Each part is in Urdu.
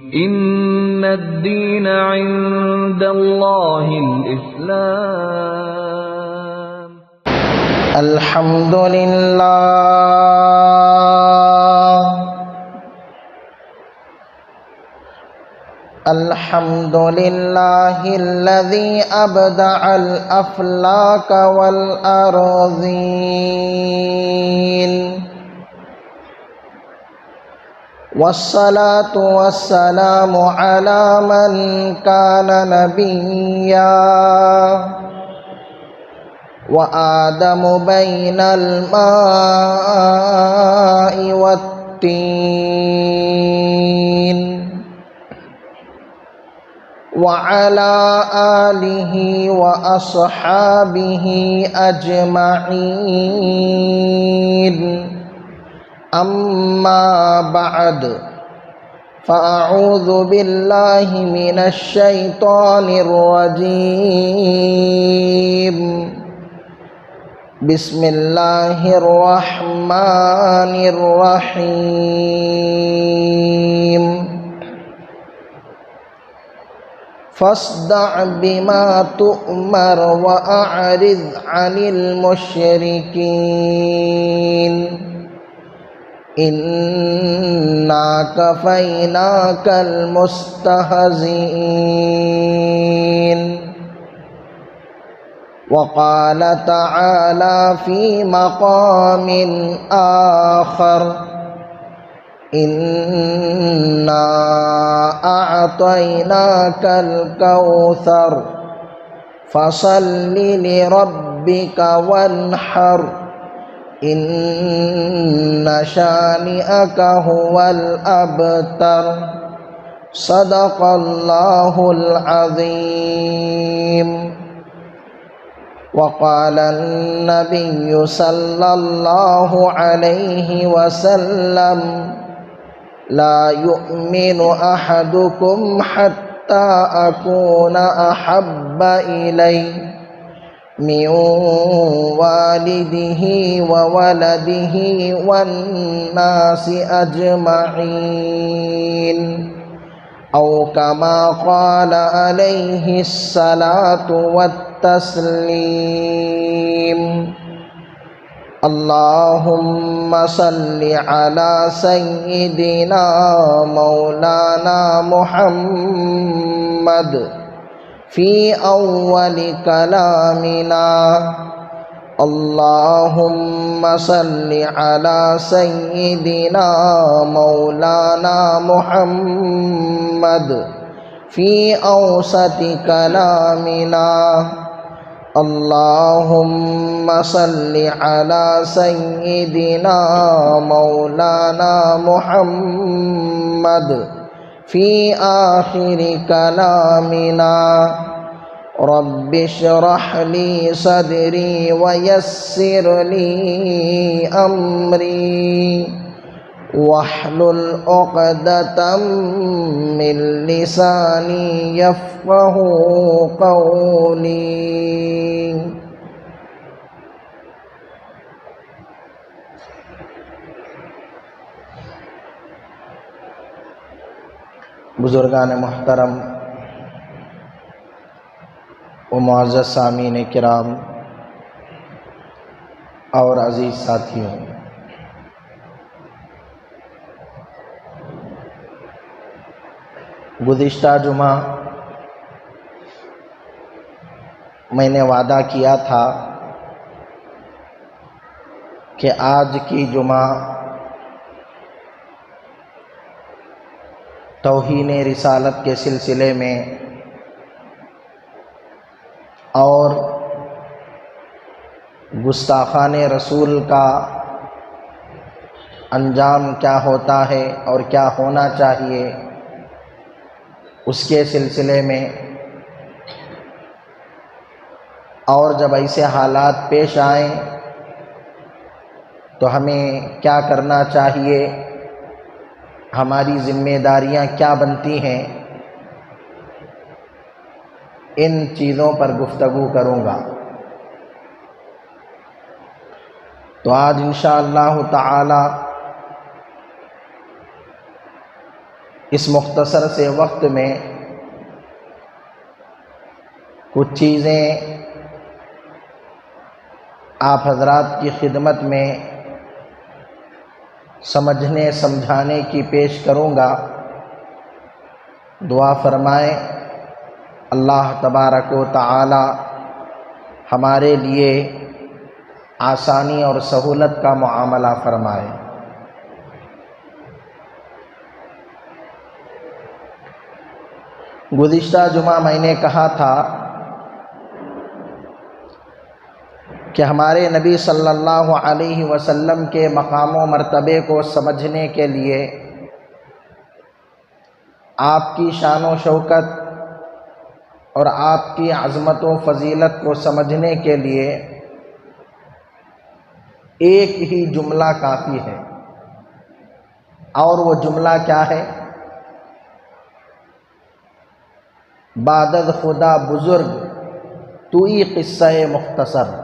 إن الدين عند الله الإسلام. الحمد لله الذي أبدع الأفلاك والأرضين، والصلاة والسلام على من كان نبيا وآدم بين الماء والطين، وعلى آله وأصحابه أجمعين. أما بعد، فأعوذ بالله من الشيطان الرجيم. بسم الله الرحمن الرحيم. فاصدع بما تؤمر وأعرض عن المشركين. إنا كفيناك المستهزئين. وقال تعالى في مقام آخر: إنا أعطيناك الكوثر فصل لربك وانحر إن شانئك هو الأبتر. صدق الله العظيم. وقال النبي صلى الله عليه وسلم: لا يؤمن أحدكم حتى أكون أحب إليه من والده وولده والناس أجمعين، أو كما قال عليه الصلاة والتسليم. اللهم صل على سيدنا مولانا محمد في أول كلامنا. اللهم صل على سيدنا مولانا محمد في أوسط كلامنا. اللهم صل على سيدنا مولانا محمد في آخر كلامنا. رب اشرح لي صدري ويسر لي أمري واحلل عقدة من لساني يفقه قولي. بزرگان محترم و معزز سامعین کرام اور عزیز ساتھیوں، گزشتہ جمعہ میں نے وعدہ کیا تھا کہ آج کی جمعہ توہین رسالت کے سلسلے میں اور گستاخان رسول کا انجام کیا ہوتا ہے اور کیا ہونا چاہیے، اس کے سلسلے میں، اور جب ایسے حالات پیش آئیں تو ہمیں کیا کرنا چاہیے، ہماری ذمہ داریاں کیا بنتی ہیں، ان چیزوں پر گفتگو کروں گا۔ تو آج انشاءاللہ تعالی اس مختصر سے وقت میں کچھ چیزیں آپ حضرات کی خدمت میں سمجھنے سمجھانے کی پیش کروں گا۔ دعا فرمائیں اللہ تبارک و تعالی ہمارے لیے آسانی اور سہولت کا معاملہ فرمائے۔ گزشتہ جمعہ میں نے کہا تھا کہ ہمارے نبی صلی اللہ علیہ وسلم کے مقام و مرتبے کو سمجھنے کے لیے، آپ کی شان و شوکت اور آپ کی عظمت و فضیلت کو سمجھنے کے لیے ایک ہی جملہ کافی ہے، اور وہ جملہ کیا ہے؟ بادد خدا بزرگ تو ہی قصہ مختصر،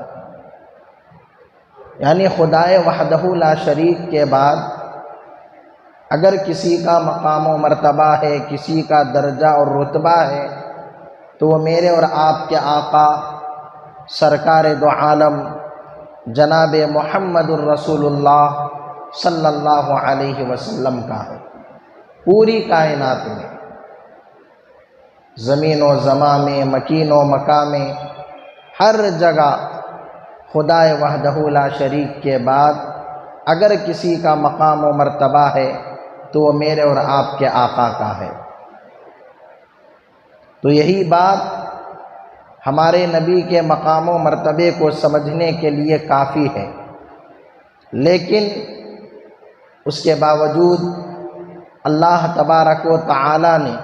یعنی خدائے وحدہ لا شریک کے بعد اگر کسی کا مقام و مرتبہ ہے، کسی کا درجہ اور رتبہ ہے، تو وہ میرے اور آپ کے آقا سرکار دو عالم جناب محمد الرسول اللہ صلی اللہ علیہ وسلم کا ہے۔ پوری کائنات میں، زمین و زمان میں، مکین و مکان میں، ہر جگہ خدائے وحدہ لا شریک کے بعد اگر کسی کا مقام و مرتبہ ہے تو وہ میرے اور آپ کے آقا کا ہے۔ تو یہی بات ہمارے نبی کے مقام و مرتبے کو سمجھنے کے لیے کافی ہے، لیکن اس کے باوجود اللہ تبارک و تعالی نے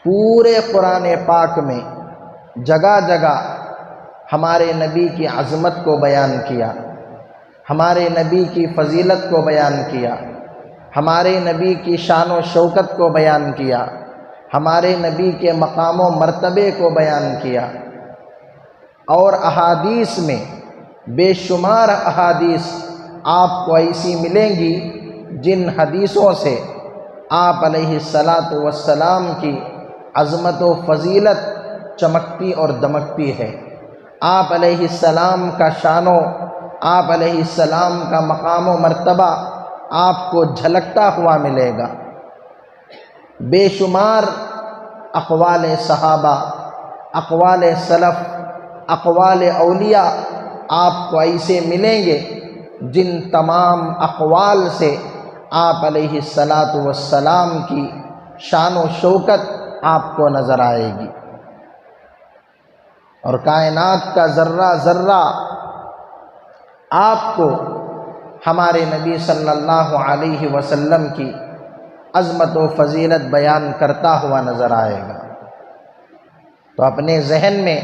پورے قرآن پاک میں جگہ جگہ ہمارے نبی کی عظمت کو بیان کیا، ہمارے نبی کی فضیلت کو بیان کیا، ہمارے نبی کی شان و شوکت کو بیان کیا، ہمارے نبی کے مقام و مرتبے کو بیان کیا، اور احادیث میں بے شمار احادیث آپ کو ایسی ملیں گی جن حدیثوں سے آپ علیہ الصلاۃ والسلام کی عظمت و فضیلت چمکتی اور دمکتی ہے۔ آپ علیہ السلام کا شان و آپ علیہ السلام کا مقام و مرتبہ آپ کو جھلکتا ہوا ملے گا۔ بے شمار اقوال صحابہ، اقوال سلف، اقوال اولیاء آپ کو ایسے ملیں گے جن تمام اقوال سے آپ علیہ الصلاۃ والسلام کی شان و شوکت آپ کو نظر آئے گی، اور کائنات کا ذرہ ذرہ آپ کو ہمارے نبی صلی اللہ علیہ وسلم کی عظمت و فضیلت بیان کرتا ہوا نظر آئے گا۔ تو اپنے ذہن میں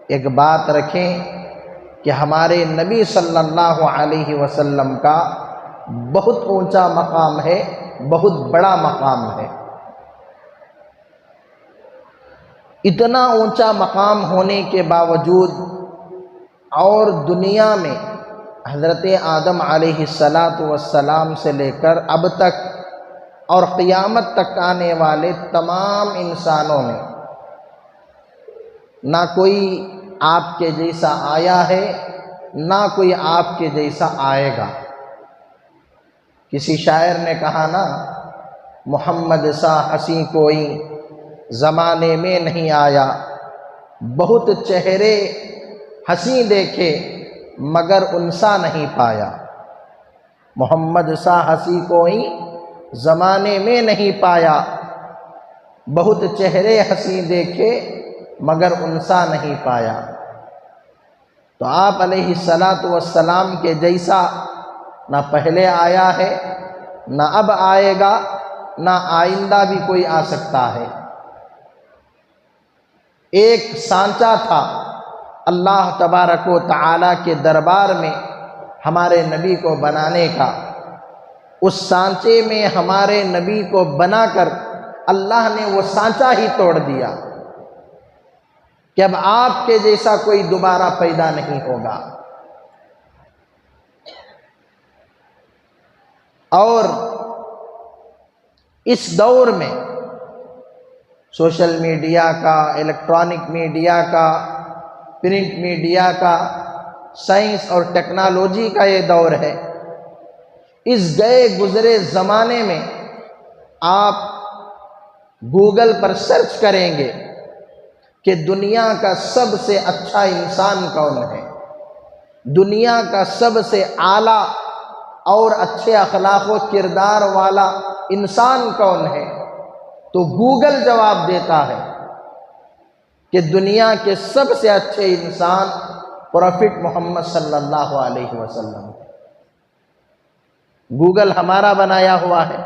ایک بات رکھیں کہ ہمارے نبی صلی اللہ علیہ وسلم کا بہت اونچا مقام ہے، بہت بڑا مقام ہے۔ اتنا اونچا مقام ہونے کے باوجود اور دنیا میں حضرت آدم علیہ السلام سے لے کر اب تک اور قیامت تک آنے والے تمام انسانوں میں نہ کوئی آپ کے جیسا آیا ہے، نہ کوئی آپ کے جیسا آئے گا۔ کسی شاعر نے کہا نا، محمد سا ہنسی کوئی زمانے میں نہیں آیا، بہت چہرے ہنسی دیکھے مگر ان سا نہیں پایا۔ محمد سا ہنسی کوئی زمانے میں نہیں پایا، بہت چہرے ہنسی دیکھے مگر ان سا نہیں پایا۔ تو آپ علیہ الصلاۃ والسلام کے جیسا نہ پہلے آیا ہے، نہ اب آئے گا، نہ آئندہ بھی کوئی آ سکتا ہے۔ ایک سانچہ تھا اللہ تبارک و تعالی کے دربار میں ہمارے نبی کو بنانے کا، اس سانچے میں ہمارے نبی کو بنا کر اللہ نے وہ سانچہ ہی توڑ دیا کہ اب آپ کے جیسا کوئی دوبارہ پیدا نہیں ہوگا۔ اور اس دور میں سوشل میڈیا کا، الیکٹرانک میڈیا کا، پرنٹ میڈیا کا، سائنس اور ٹیکنالوجی کا یہ دور ہے۔ اس گئے گزرے زمانے میں آپ گوگل پر سرچ کریں گے کہ دنیا کا سب سے اچھا انسان کون ہے، دنیا کا سب سے اعلیٰ اور اچھے اخلاق و کردار والا انسان کون ہے، تو گوگل جواب دیتا ہے کہ دنیا کے سب سے اچھے انسان پروفٹ محمد صلی اللہ علیہ وسلم ہے۔ گوگل ہمارا بنایا ہوا ہے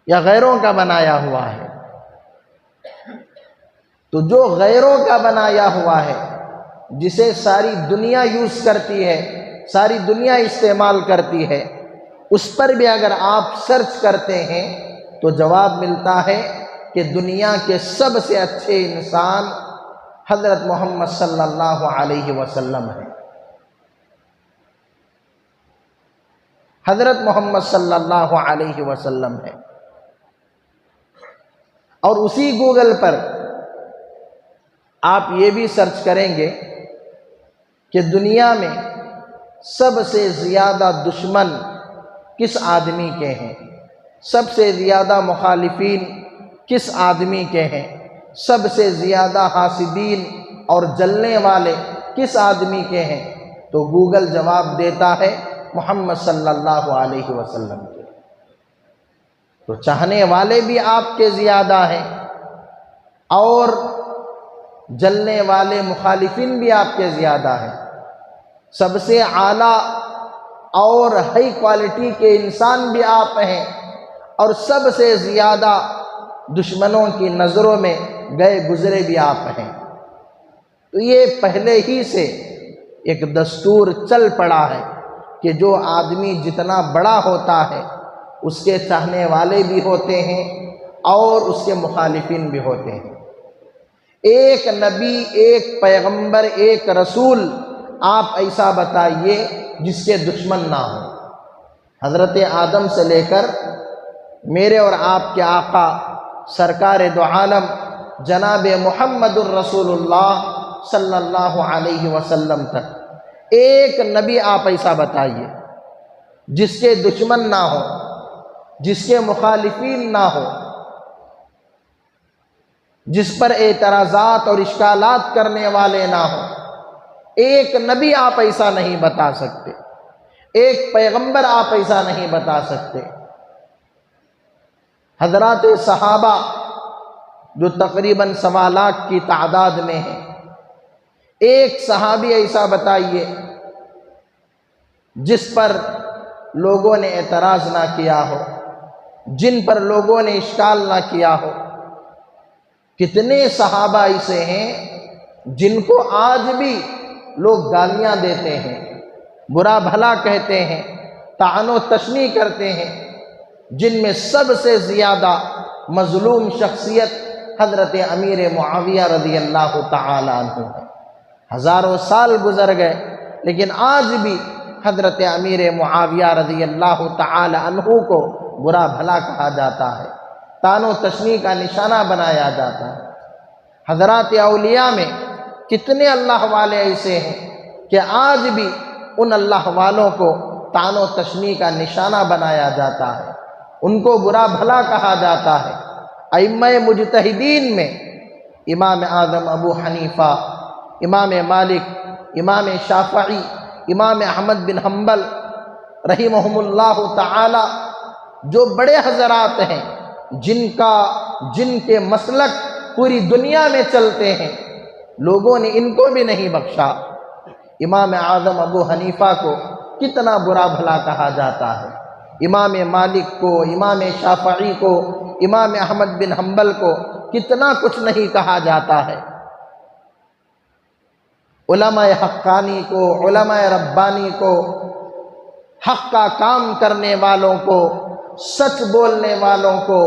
یا غیروں کا بنایا ہوا ہے؟ تو جو غیروں کا بنایا ہوا ہے، جسے ساری دنیا یوز کرتی ہے، ساری دنیا استعمال کرتی ہے، اس پر بھی اگر آپ سرچ کرتے ہیں تو جواب ملتا ہے کہ دنیا کے سب سے اچھے انسان حضرت محمد صلی اللہ علیہ وسلم ہے۔ حضرت محمد صلی اللہ علیہ وسلم ہے۔ اور اسی گوگل پر آپ یہ بھی سرچ کریں گے کہ دنیا میں سب سے زیادہ دشمن کس آدمی کے ہیں، سب سے زیادہ مخالفین کس آدمی کے ہیں، سب سے زیادہ حاسدین اور جلنے والے کس آدمی کے ہیں، تو گوگل جواب دیتا ہے محمد صلی اللہ علیہ وسلم کے۔ تو چاہنے والے بھی آپ کے زیادہ ہیں اور جلنے والے مخالفین بھی آپ کے زیادہ ہیں۔ سب سے اعلیٰ اور ہائی کوالٹی کے انسان بھی آپ ہیں اور سب سے زیادہ دشمنوں کی نظروں میں گئے گزرے بھی آپ ہیں۔ تو یہ پہلے ہی سے ایک دستور چل پڑا ہے کہ جو آدمی جتنا بڑا ہوتا ہے اس کے چاہنے والے بھی ہوتے ہیں اور اس کے مخالفین بھی ہوتے ہیں۔ ایک نبی، ایک پیغمبر، ایک رسول آپ ایسا بتائیے جس کے دشمن نہ ہوں۔ حضرت آدم سے لے کر میرے اور آپ کے آقا سرکار دو عالم جناب محمد الرسول اللہ صلی اللہ علیہ وسلم تک ایک نبی آپ ایسا بتائیے جس کے دشمن نہ ہو، جس کے مخالفین نہ ہو، جس پر اعتراضات اور اشکالات کرنے والے نہ ہوں۔ ایک نبی آپ ایسا نہیں بتا سکتے، ایک پیغمبر آپ ایسا نہیں بتا سکتے۔ حضرات صحابہ جو تقریباً 1.25 لاکھ کی تعداد میں ہیں، ایک صحابی ایسا بتائیے جس پر لوگوں نے اعتراض نہ کیا ہو، جن پر لوگوں نے اشکال نہ کیا ہو۔ کتنے صحابہ ایسے ہیں جن کو آج بھی لوگ گالیاں دیتے ہیں، برا بھلا کہتے ہیں، طعن و تشنیع کرتے ہیں، جن میں سب سے زیادہ مظلوم شخصیت حضرت امیر معاویہ رضی اللہ تعالی عنہ ہے۔ ہزاروں سال گزر گئے لیکن آج بھی حضرت امیر معاویہ رضی اللہ تعالی عنہ کو برا بھلا کہا جاتا ہے، طعن و تشنیع کا نشانہ بنایا جاتا ہے۔ حضرات اولیاء میں کتنے اللہ والے ایسے ہیں کہ آج بھی ان اللہ والوں کو طعن و تشنیع کا نشانہ بنایا جاتا ہے، ان کو برا بھلا کہا جاتا ہے۔ ائمہ مجتہدین میں امام اعظم ابو حنیفہ، امام مالک، امام شافعی، امام احمد بن حنبل رحمہم اللہ تعالی جو بڑے حضرات ہیں، جن کے مسلک پوری دنیا میں چلتے ہیں، لوگوں نے ان کو بھی نہیں بخشا۔ امام اعظم ابو حنیفہ کو کتنا برا بھلا کہا جاتا ہے، امام مالک کو، امام شافعی کو، امام احمد بن حنبل کو کتنا کچھ نہیں کہا جاتا ہے۔ علماء حقانی کو، علماء ربانی کو، حق کا کام کرنے والوں کو، سچ بولنے والوں کو،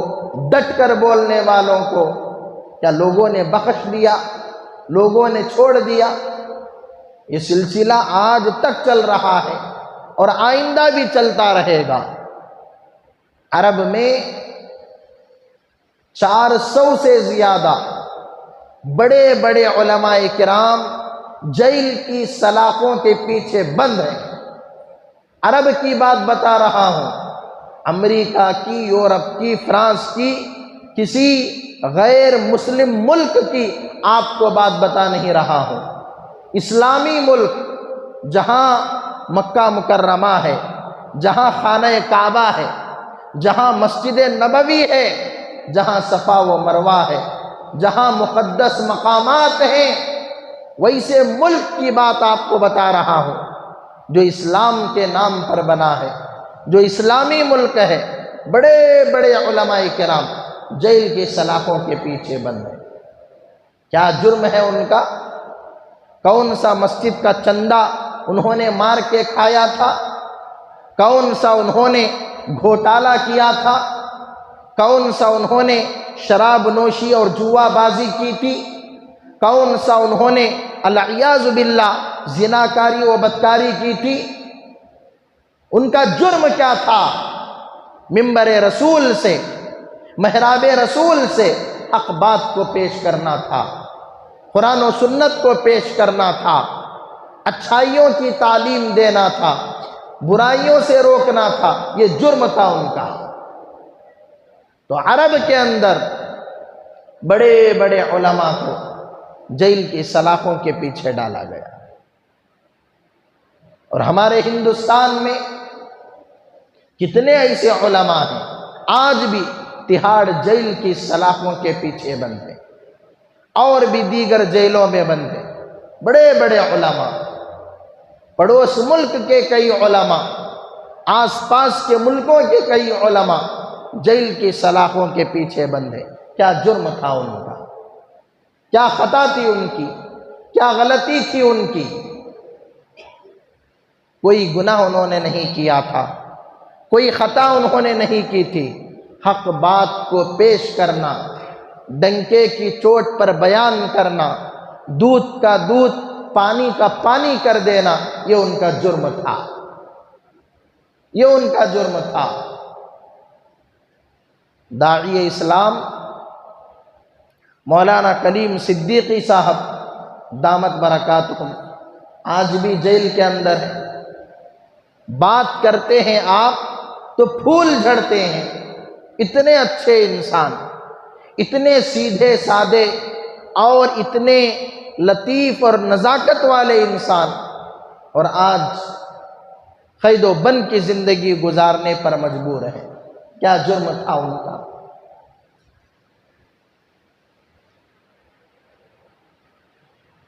ڈٹ کر بولنے والوں کو کیا لوگوں نے بخش دیا، لوگوں نے چھوڑ دیا؟ یہ سلسلہ آج تک چل رہا ہے اور آئندہ بھی چلتا رہے گا۔ عرب میں 400 سے زیادہ بڑے بڑے علماء کرام جیل کی سلاخوں کے پیچھے بند ہیں۔ عرب کی بات بتا رہا ہوں، امریکہ کی، یورپ کی، فرانس کی، کسی غیر مسلم ملک کی آپ کو بات بتا نہیں رہا ہوں۔ اسلامی ملک جہاں مکہ مکرمہ ہے، جہاں خانہ کعبہ ہے، جہاں مسجد نبوی ہے، جہاں صفا و مروہ ہے، جہاں مقدس مقامات ہیں، ویسے ملک کی بات آپ کو بتا رہا ہوں جو اسلام کے نام پر بنا ہے، جو اسلامی ملک ہے۔ بڑے بڑے علماء کرام جیل کی سلاخوں کے پیچھے بند ہیں۔ کیا جرم ہے ان کا؟ کون سا مسجد کا چندہ انہوں نے مار کے کھایا تھا؟ کون سا انہوں نے گھوٹالہ کیا تھا؟ کون سا انہوں نے شراب نوشی اور جوا بازی کی تھی؟ کون سا انہوں نے العیاذ باللہ زناکاری و بدکاری کی تھی؟ ان کا جرم کیا تھا؟ منبر رسول سے، محراب رسول سے حق بات کو پیش کرنا تھا، قرآن و سنت کو پیش کرنا تھا، اچھائیوں کی تعلیم دینا تھا، برائیوں سے روکنا تھا۔ یہ جرم تھا ان کا۔ تو عرب کے اندر بڑے بڑے علماء کو جیل کی سلاخوں کے پیچھے ڈالا گیا، اور ہمارے ہندوستان میں کتنے ایسے علماء ہیں آج بھی تہاڑ جیل کی سلاخوں کے پیچھے بند ہیں، اور بھی دیگر جیلوں میں بند ہیں۔ بڑے بڑے علماء، پڑوس ملک کے کئی علماء، آس پاس کے ملکوں کے کئی علماء جیل کی سلاخوں کے پیچھے بند ہیں۔ کیا جرم تھا ان کا؟ کیا خطا تھی ان کی؟ کیا غلطی تھی ان کی؟ کوئی گناہ انہوں نے نہیں کیا تھا، کوئی خطا انہوں نے نہیں کی تھی۔ حق بات کو پیش کرنا، ڈنکے کی چوٹ پر بیان کرنا، دودھ کا دودھ پانی کا پانی کر دینا، یہ ان کا جرم تھا، یہ ان کا جرم تھا۔ داعی اسلام مولانا کلیم صدیقی صاحب دامت برکاتہم آج بھی جیل کے اندر ہیں۔ بات کرتے ہیں آپ تو پھول جھڑتے ہیں۔ اتنے اچھے انسان، اتنے سیدھے سادے اور اتنے لطیف اور نزاکت والے انسان، اور آج قید و بند کی زندگی گزارنے پر مجبور ہیں۔ کیا جرم تھا ان کا؟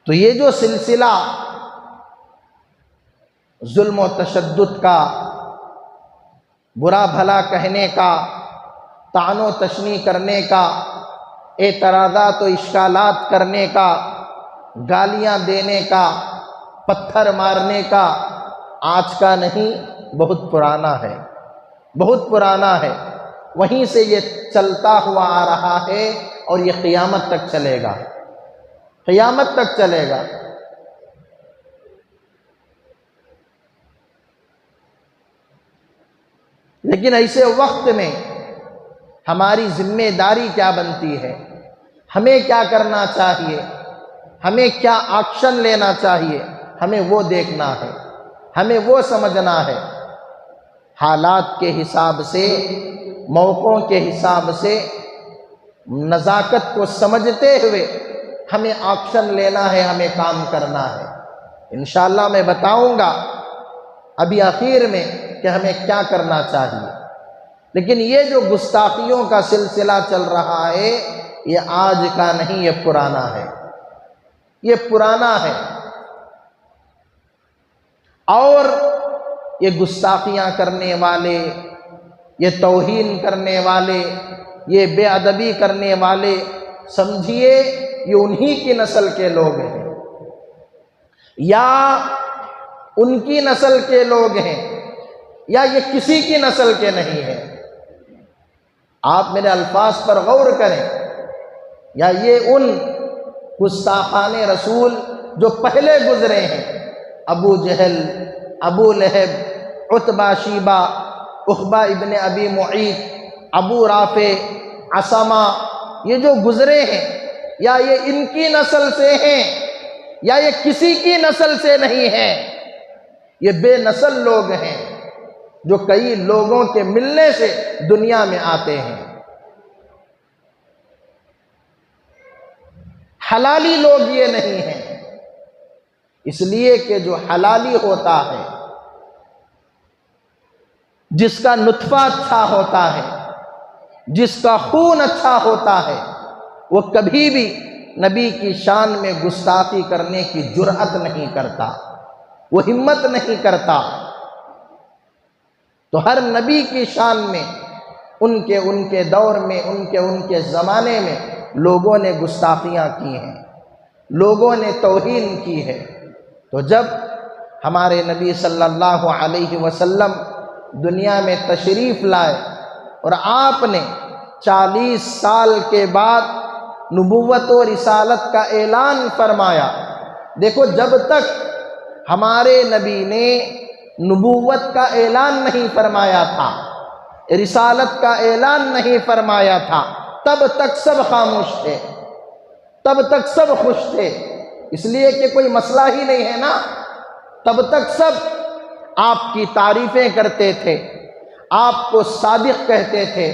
تو یہ جو سلسلہ ظلم و تشدد کا، برا بھلا کہنے کا، طعن و تشنیع کرنے کا، اعتراضات و اشکالات کرنے کا، گالیاں دینے کا، پتھر مارنے کا آج کا نہیں، بہت پرانا ہے، بہت پرانا ہے۔ وہیں سے یہ چلتا ہوا آ رہا ہے، اور یہ قیامت تک چلے گا، قیامت تک چلے گا۔ لیکن ایسے وقت میں ہماری ذمہ داری کیا بنتی ہے؟ ہمیں کیا کرنا چاہیے؟ ہمیں کیا ایکشن لینا چاہیے؟ ہمیں وہ دیکھنا ہے، ہمیں وہ سمجھنا ہے۔ حالات کے حساب سے، موقعوں کے حساب سے، نزاکت کو سمجھتے ہوئے ہمیں ایکشن لینا ہے، ہمیں کام کرنا ہے۔ انشاءاللہ میں بتاؤں گا ابھی آخر میں کہ ہمیں کیا کرنا چاہیے۔ لیکن یہ جو گستاخیوں کا سلسلہ چل رہا ہے، یہ آج کا نہیں، یہ پرانا ہے، یہ پرانا ہے۔ اور یہ گستاخیاں کرنے والے، یہ توہین کرنے والے، یہ بے ادبی کرنے والے، سمجھیے یہ انہی کی نسل کے لوگ ہیں، یا ان کی نسل کے لوگ ہیں، یا یہ کسی کی نسل کے نہیں ہیں۔ آپ میرے الفاظ پر غور کریں، یا یہ ان گستاخان رسول جو پہلے گزرے ہیں، ابو جہل، ابو لہب، عتبہ، شیبہ، عقبہ ابن ابی معیط، ابو رافع، عصمہ، یہ جو گزرے ہیں، یا یہ ان کی نسل سے ہیں یا یہ کسی کی نسل سے نہیں ہیں، یہ بے نسل لوگ ہیں جو کئی لوگوں کے ملنے سے دنیا میں آتے ہیں۔ حلالی لوگ یہ نہیں ہیں، اس لیے کہ جو حلالی ہوتا ہے، جس کا نطفہ اچھا ہوتا ہے، جس کا خون اچھا ہوتا ہے، وہ کبھی بھی نبی کی شان میں گستاخی کرنے کی جرأت نہیں کرتا، وہ ہمت نہیں کرتا۔ تو ہر نبی کی شان میں ان کے دور میں، ان کے زمانے میں لوگوں نے گستاخیاں کی ہیں، لوگوں نے توہین کی ہے۔ تو جب ہمارے نبی صلی اللہ علیہ وسلم دنیا میں تشریف لائے اور آپ نے 40 سال کے بعد نبوت و رسالت کا اعلان فرمایا، دیکھو جب تک ہمارے نبی نے نبوت کا اعلان نہیں فرمایا تھا، رسالت کا اعلان نہیں فرمایا تھا، تب تک سب خاموش تھے، تب تک سب خوش تھے، اس لیے کہ کوئی مسئلہ ہی نہیں ہے نا۔ تب تک سب آپ کی تعریفیں کرتے تھے، آپ کو صادق کہتے تھے،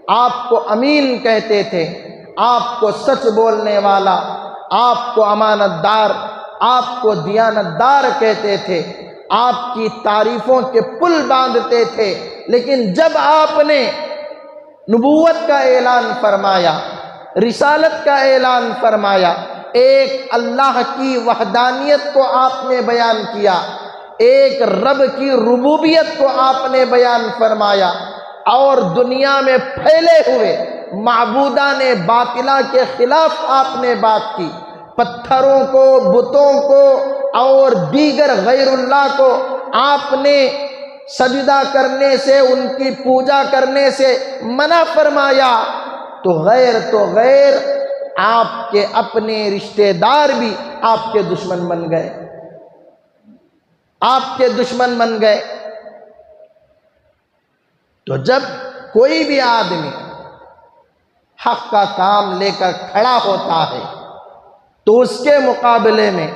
آپ کو امین کہتے تھے، آپ کو سچ بولنے والا، آپ کو امانت دار، آپ کو دیانت دار کہتے تھے، آپ کی تعریفوں کے پل باندھتے تھے۔ لیکن جب آپ نے نبوت کا اعلان فرمایا، رسالت کا اعلان فرمایا، ایک اللہ کی وحدانیت کو آپ نے بیان کیا، ایک رب کی ربوبیت کو آپ نے بیان فرمایا، اور دنیا میں پھیلے ہوئے معبودان باطلہ کے خلاف آپ نے بات کی، پتھروں کو، بتوں کو اور دیگر غیر اللہ کو آپ نے سجدہ کرنے سے، ان کی پوجا کرنے سے منع فرمایا، تو غیر آپ کے اپنے رشتہ دار بھی آپ کے دشمن بن گئے، آپ کے دشمن بن گئے۔ تو جب کوئی بھی آدمی حق کا کام لے کر کھڑا ہوتا ہے تو اس کے مقابلے میں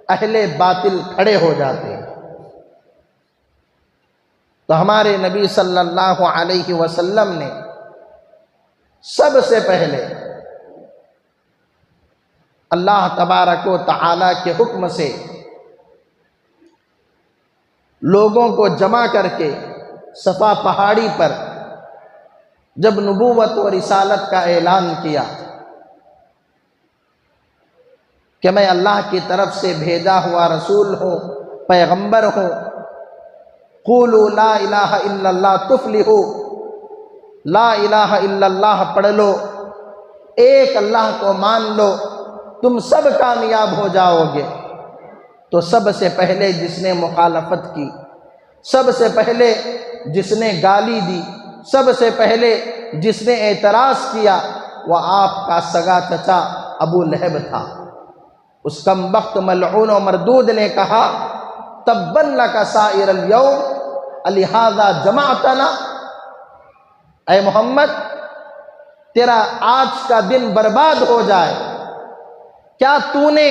اہل باطل کھڑے ہو جاتے ہیں۔ تو ہمارے نبی صلی اللہ علیہ وسلم نے سب سے پہلے اللہ تبارک و تعالی کے حکم سے لوگوں کو جمع کر کے صفا پہاڑی پر جب نبوت و رسالت کا اعلان کیا کہ میں اللہ کی طرف سے بھیجا ہوا رسول ہوں، پیغمبر ہوں، قولوا لا الہ الا اللہ تفلحوا، لا الہ الا اللہ پڑھ لو، ایک اللہ کو مان لو، تم سب کامیاب ہو جاؤ گے۔ تو سب سے پہلے جس نے مخالفت کی، سب سے پہلے جس نے گالی دی، سب سے پہلے جس نے اعتراض کیا، وہ آپ کا سگا چچا ابو لہب تھا۔ اس کم بخت ملعون و مردود نے کہا تبا لک سائر الیوم لہذا جمعتنا، اے محمد تیرا آج کا دن برباد ہو جائے، کیا تو نے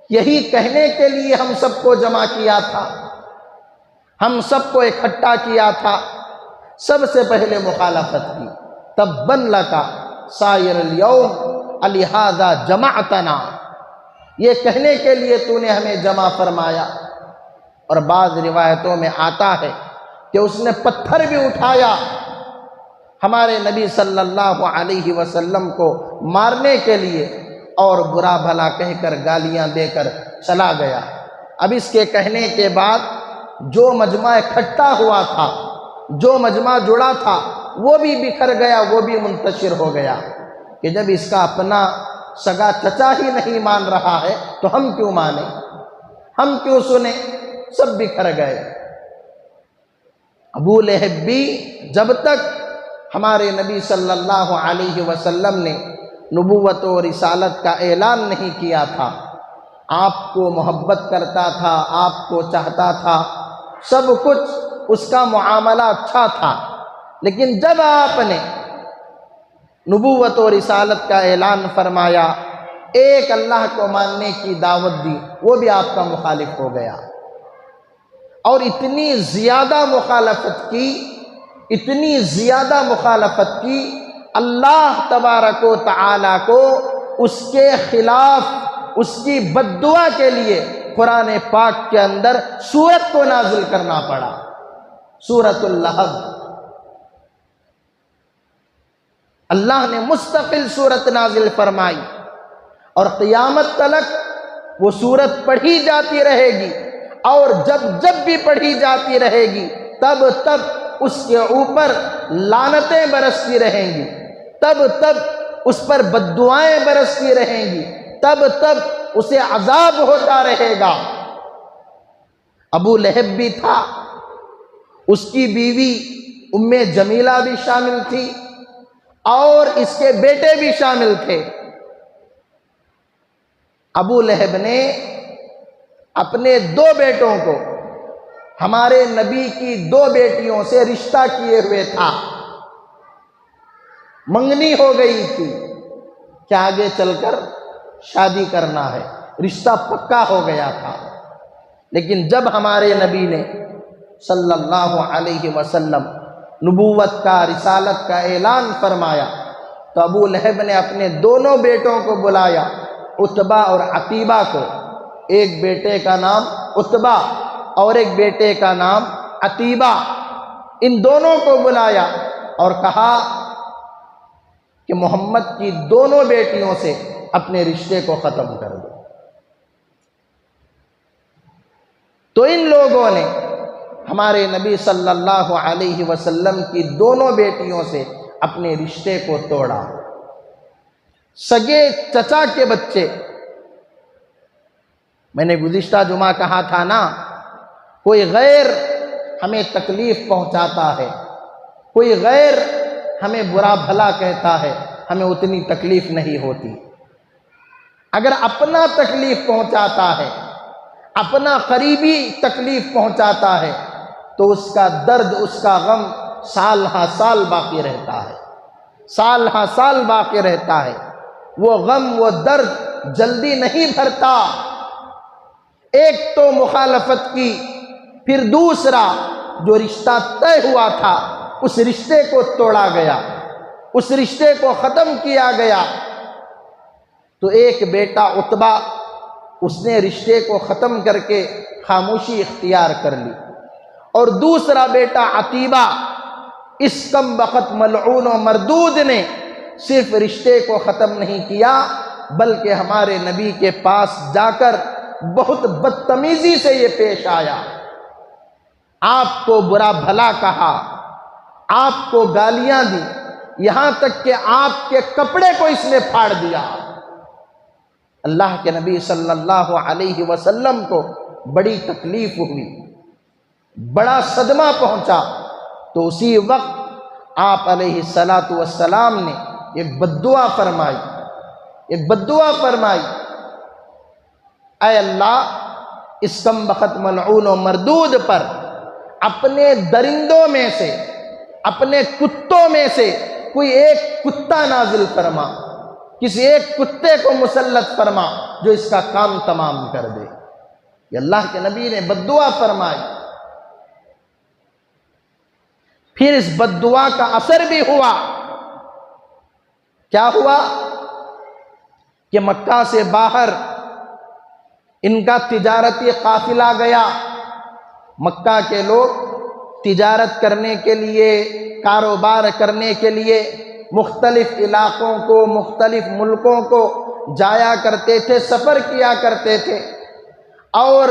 یہی کہنے کے لیے ہم سب کو جمع کیا تھا، ہم سب کو اکٹھا کیا تھا؟ سب سے پہلے مخالفت کی، تبا لک سائر الیوم لہذا جمعتنا، یہ کہنے کے لیے تو نے ہمیں جمع فرمایا۔ اور بعض روایتوں میں آتا ہے کہ اس نے پتھر بھی اٹھایا ہمارے نبی صلی اللہ علیہ وسلم کو مارنے کے لیے، اور برا بھلا کہہ کر گالیاں دے کر چلا گیا۔ اب اس کے کہنے کے بعد جو مجمع اکٹھا ہوا تھا، جو مجمع جڑا تھا، وہ بھی بکھر گیا، وہ بھی منتشر ہو گیا کہ جب اس کا اپنا سگا چچا ہی نہیں مان رہا ہے تو ہم کیوں مانیں، ہم کیوں سنیں؟ سب بکھر گئے۔ ابو لہب بھی جب تک ہمارے نبی صلی اللہ علیہ وسلم نے نبوت و رسالت کا اعلان نہیں کیا تھا، آپ کو محبت کرتا تھا، آپ کو چاہتا تھا، سب کچھ اس کا معاملہ اچھا تھا، لیکن جب آپ نے نبوت و رسالت کا اعلان فرمایا، ایک اللہ کو ماننے کی دعوت دی، وہ بھی آپ کا مخالف ہو گیا، اور اتنی زیادہ مخالفت کی، اتنی زیادہ مخالفت کی، اللہ تبارک و تعالی کو اس کے خلاف، اس کی بد دعا کے لیے قرآن پاک کے اندر سورت کو نازل کرنا پڑا، سورۃ اللہب۔ اللہ نے مستقل سورت نازل فرمائی، اور قیامت تلک وہ سورت پڑھی جاتی رہے گی، اور جب جب بھی پڑھی جاتی رہے گی تب تب اس کے اوپر لعنتیں برستی رہیں گی، تب تب اس پر بد دعائیں برستی رہیں گی، تب تب اسے عذاب ہوتا رہے گا۔ ابو لہب بھی تھا، اس کی بیوی ام جمیلہ بھی شامل تھی، اور اس کے بیٹے بھی شامل تھے۔ ابو لہب نے اپنے 2 بیٹوں کو ہمارے نبی کی 2 بیٹیوں سے رشتہ کیے ہوئے تھا، منگنی ہو گئی تھی کہ آگے چل کر شادی کرنا ہے، رشتہ پکا ہو گیا تھا۔ لیکن جب ہمارے نبی نے صلی اللہ علیہ وسلم نبوت کا، رسالت کا اعلان فرمایا، تو ابو لہب نے اپنے دونوں بیٹوں کو بلایا، عتبہ اور عتیبہ کو، ایک بیٹے کا نام عتبہ اور ایک بیٹے کا نام عتیبہ، ان دونوں کو بلایا اور کہا کہ محمد کی دونوں بیٹیوں سے اپنے رشتے کو ختم کر دو۔ تو ان لوگوں نے ہمارے نبی صلی اللہ علیہ وسلم کی دونوں بیٹیوں سے اپنے رشتے کو توڑا۔ سگے چچا کے بچے، میں نے گزشتہ جمعہ کہا تھا نا، کوئی غیر ہمیں تکلیف پہنچاتا ہے، کوئی غیر ہمیں برا بھلا کہتا ہے، ہمیں اتنی تکلیف نہیں ہوتی۔ اگر اپنا تکلیف پہنچاتا ہے، اپنا قریبی تکلیف پہنچاتا ہے، تو اس کا درد، اس کا غم سال ہا سال باقی رہتا ہے، سال ہا سال باقی رہتا ہے۔ وہ غم، وہ درد جلدی نہیں بھرتا۔ ایک تو مخالفت کی، پھر دوسرا جو رشتہ طے ہوا تھا اس رشتے کو توڑا گیا، اس رشتے کو ختم کیا گیا۔ تو ایک بیٹا عتبہ، اس نے رشتے کو ختم کر کے خاموشی اختیار کر لی، اور دوسرا بیٹا عتیبہ، اس کم بخت ملعون و مردود نے صرف رشتے کو ختم نہیں کیا، بلکہ ہمارے نبی کے پاس جا کر بہت بدتمیزی سے یہ پیش آیا، آپ کو برا بھلا کہا، آپ کو گالیاں دی، یہاں تک کہ آپ کے کپڑے کو اس نے پھاڑ دیا۔ اللہ کے نبی صلی اللہ علیہ وسلم کو بڑی تکلیف ہوئی، بڑا صدمہ پہنچا۔ تو اسی وقت آپ علیہ السلام نے ایک بد دعا فرمائی، ایک بد دعا فرمائی، اے اللہ، اس کم بخت ملعون و مردود پر اپنے درندوں میں سے، اپنے کتوں میں سے کوئی ایک کتا نازل فرما، کسی ایک کتے کو مسلط فرما جو اس کا کام تمام کر دے۔ یہ اللہ کے نبی نے بد دعا فرمائی۔ پھر اس بد دعا کا اثر بھی ہوا۔ کیا ہوا کہ مکہ سے باہر ان کا تجارتی قافلہ گیا، مکہ کے لوگ تجارت کرنے کے لیے، کاروبار کرنے کے لیے مختلف علاقوں کو، مختلف ملکوں کو جایا کرتے تھے، سفر کیا کرتے تھے، اور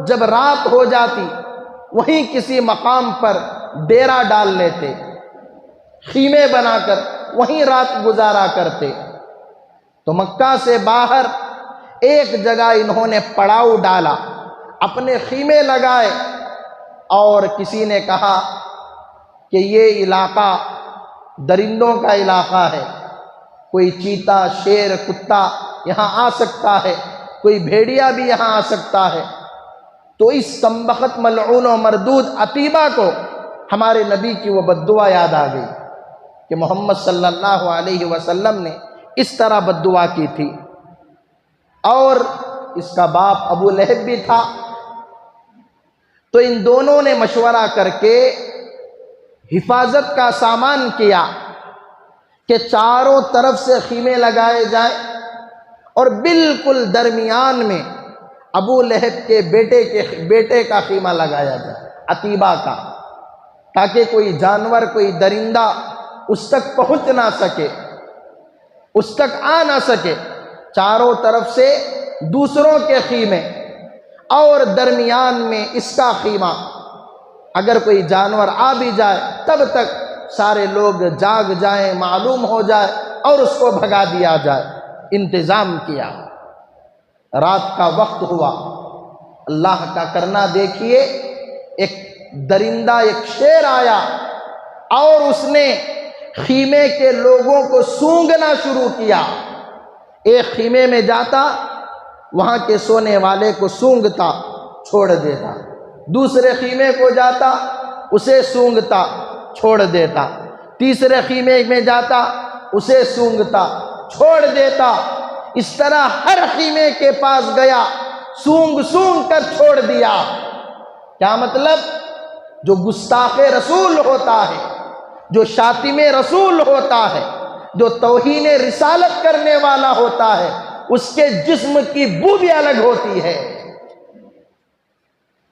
جب رات ہو جاتی وہیں کسی مقام پر ڈیرا ڈال لیتے، خیمے بنا کر وہیں رات گزارا کرتے۔ تو مکہ سے باہر ایک جگہ انہوں نے پڑاؤ ڈالا، اپنے خیمے لگائے، اور کسی نے کہا کہ یہ علاقہ درندوں کا علاقہ ہے، کوئی چیتا، شیر، کتا یہاں آ سکتا ہے، کوئی بھیڑیا بھی یہاں آ سکتا ہے۔ تو اس کمبخت ملعون و مردود عتیبہ کو ہمارے نبی کی وہ بددعا یاد آ گئی کہ محمد صلی اللہ علیہ وسلم نے اس طرح بددعا کی تھی۔ اور اس کا باپ ابو لہب بھی تھا، تو ان دونوں نے مشورہ کر کے حفاظت کا سامان کیا کہ چاروں طرف سے خیمے لگائے جائیں اور بالکل درمیان میں ابو لہب کے بیٹے کا خیمہ لگایا جائے، عتیبہ کا، تاکہ کوئی جانور، کوئی درندہ اس تک پہنچ نہ سکے، اس تک آ نہ سکے۔ چاروں طرف سے دوسروں کے خیمے اور درمیان میں اس کا خیمہ، اگر کوئی جانور آ بھی جائے تب تک سارے لوگ جاگ جائیں، معلوم ہو جائے اور اس کو بھگا دیا جائے۔ انتظام کیا۔ رات کا وقت ہوا، اللہ کا کرنا دیکھیے، ایک درندہ، ایک شیر آیا اور اس نے خیمے کے لوگوں کو سونگھنا شروع کیا۔ ایک خیمے میں جاتا، وہاں کے سونے والے کو سونگھتا، چھوڑ دیتا، دوسرے خیمے کو جاتا، اسے سونگھتا، چھوڑ دیتا، تیسرے خیمے میں جاتا، اسے سونگھتا، چھوڑ دیتا۔ اس طرح ہر خیمے کے پاس گیا، سونگ سونگ کر چھوڑ دیا۔ کیا مطلب؟ جو گستاخ رسول ہوتا ہے، جو شاتم رسول ہوتا ہے، جو توہین رسالت کرنے والا ہوتا ہے، اس کے جسم کی بو بھی الگ ہوتی ہے۔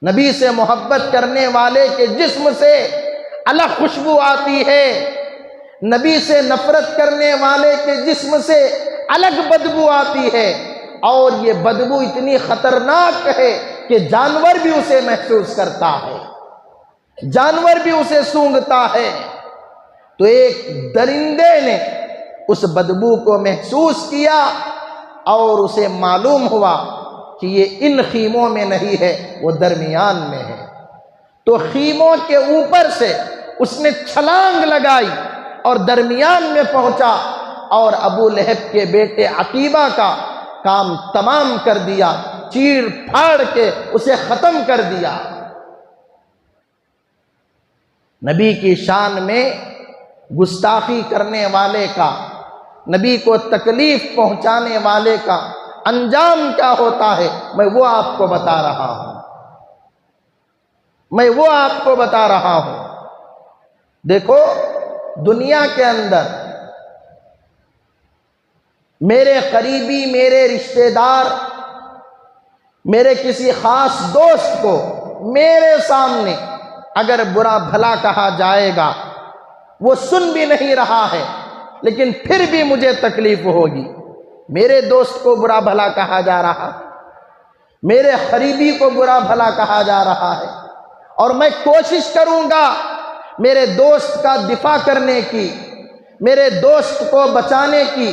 نبی سے محبت کرنے والے کے جسم سے الگ خوشبو آتی ہے، نبی سے نفرت کرنے والے کے جسم سے الگ بدبو آتی ہے، اور یہ بدبو اتنی خطرناک ہے کہ جانور بھی اسے محسوس کرتا ہے، جانور بھی اسے سونگھتا ہے۔ تو ایک درندے نے اس بدبو کو محسوس کیا اور اسے معلوم ہوا کہ یہ ان خیموں میں نہیں ہے، وہ درمیان میں ہے۔ تو خیموں کے اوپر سے اس نے چھلانگ لگائی اور درمیان میں پہنچا اور ابو لہب کے بیٹے عتیبہ کا کام تمام کر دیا، چیر پھاڑ کے اسے ختم کر دیا۔ نبی کی شان میں گستاخی کرنے والے کا، نبی کو تکلیف پہنچانے والے کا انجام کیا ہوتا ہے، میں وہ آپ کو بتا رہا ہوں، میں وہ آپ کو بتا رہا ہوں۔ دیکھو، دنیا کے اندر میرے قریبی، میرے رشتہ دار، میرے کسی خاص دوست کو میرے سامنے اگر برا بھلا کہا جائے گا، وہ سن بھی نہیں رہا ہے لیکن پھر بھی مجھے تکلیف ہوگی۔ میرے دوست کو برا بھلا کہا جا رہا، میرے قریبی کو برا بھلا کہا جا رہا ہے، اور میں کوشش کروں گا میرے دوست کا دفاع کرنے کی، میرے دوست کو بچانے کی،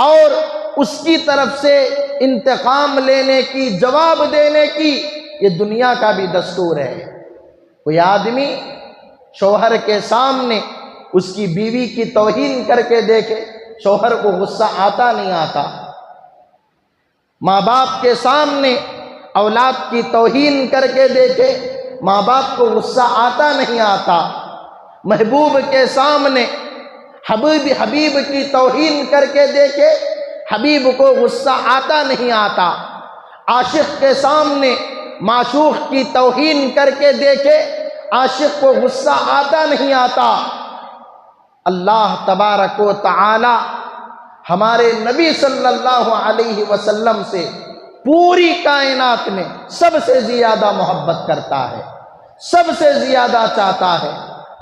اور اس کی طرف سے انتقام لینے کی، جواب دینے کی۔ یہ دنیا کا بھی دستور ہے۔ کوئی آدمی شوہر کے سامنے اس کی بیوی کی توہین کر کے دیکھے، شوہر کو غصہ آتا نہیں آتا؟ ماں باپ کے سامنے اولاد کی توہین کر کے دیکھے، ماں باپ کو غصہ آتا نہیں آتا؟ محبوب کے سامنے حبیب کی توہین کر کے دیکھے، حبیب کو غصہ آتا نہیں آتا؟ عاشق کے سامنے معشوق کی توہین کر کے دیکھے، عاشق کو غصہ آتا نہیں آتا؟ اللہ تبارک و تعالی ہمارے نبی صلی اللہ علیہ وسلم سے پوری کائنات میں سب سے زیادہ محبت کرتا ہے، سب سے زیادہ چاہتا ہے۔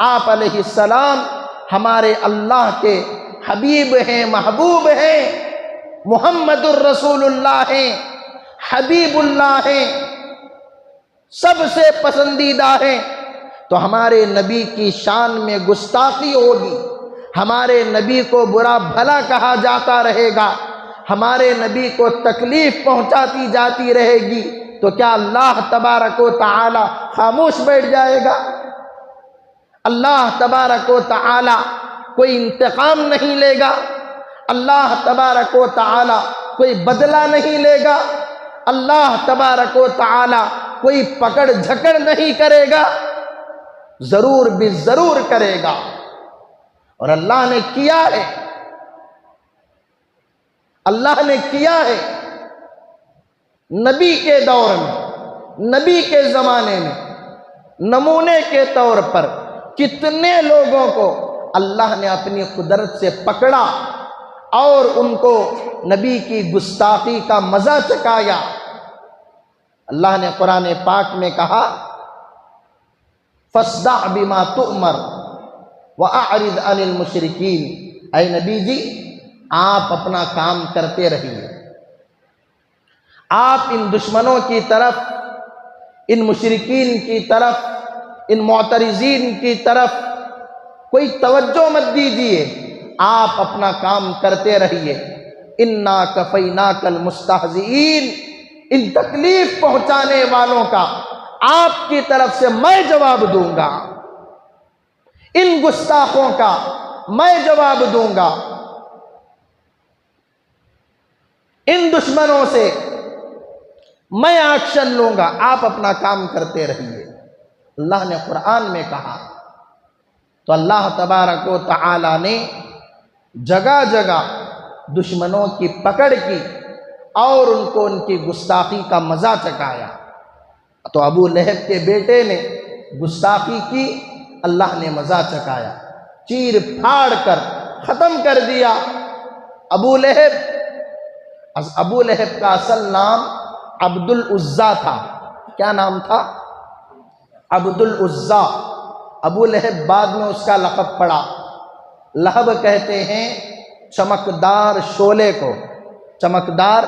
آپ علیہ السلام ہمارے اللہ کے حبیب ہیں، محبوب ہیں، محمد الرسول اللہ ہیں، حبیب اللہ ہیں، سب سے پسندیدہ ہیں۔ تو ہمارے نبی کی شان میں گستاخی ہوگی، ہمارے نبی کو برا بھلا کہا جاتا رہے گا، ہمارے نبی کو تکلیف پہنچاتی جاتی رہے گی، تو کیا اللہ تبارک و تعالی خاموش بیٹھ جائے گا؟ اللہ تبارک و تعالی کوئی انتقام نہیں لے گا؟ اللہ تبارک و تعالی کوئی بدلہ نہیں لے گا؟ اللہ تبارک و تعالی کوئی پکڑ جھکڑ نہیں کرے گا، ضرور بھی ضرور کرے گا۔ اور اللہ نے کیا ہے، اللہ نے کیا ہے۔ نبی کے دور میں، نبی کے زمانے میں نمونے کے طور پر کتنے لوگوں کو اللہ نے اپنی قدرت سے پکڑا اور ان کو نبی کی گستاخی کا مزہ چکھایا۔ اللہ نے قرآن پاک میں کہا فَاصْدَعْ بِمَا تُؤْمَرْ وَأَعْرِضْ عَنِ الْمُشْرِكِينَ، اے نبی جی آپ اپنا کام کرتے رہیے، آپ ان دشمنوں کی طرف، ان مشرکین کی طرف، ان معترضین کی طرف کوئی توجہ مت دیجیے، آپ اپنا کام کرتے رہیے۔ اِنَّا كَفَيْنَاكَ الْمُسْتَهْزِئِينَ، ان تکلیف پہنچانے والوں کا آپ کی طرف سے میں جواب دوں گا، ان گستاخوں کا میں جواب دوں گا، ان دشمنوں سے میں ایکشن لوں گا، آپ اپنا کام کرتے رہیے۔ اللہ نے قرآن میں کہا تو اللہ تبارک و تعالی نے جگہ جگہ دشمنوں کی پکڑ کی اور ان کو ان کی گستاخی کا مزہ چکھایا۔ تو ابو لہب کے بیٹے نے گستاخی کی، اللہ نے مزہ چکھایا، چیر پھاڑ کر ختم کر دیا ابو لہب۔ ابو لہب کا اصل نام عبد العزا تھا۔ کیا نام تھا؟ عبد العزا۔ ابو لہب بعد میں اس کا لقب پڑا۔ لہب کہتے ہیں چمکدار شعلے کو، چمکدار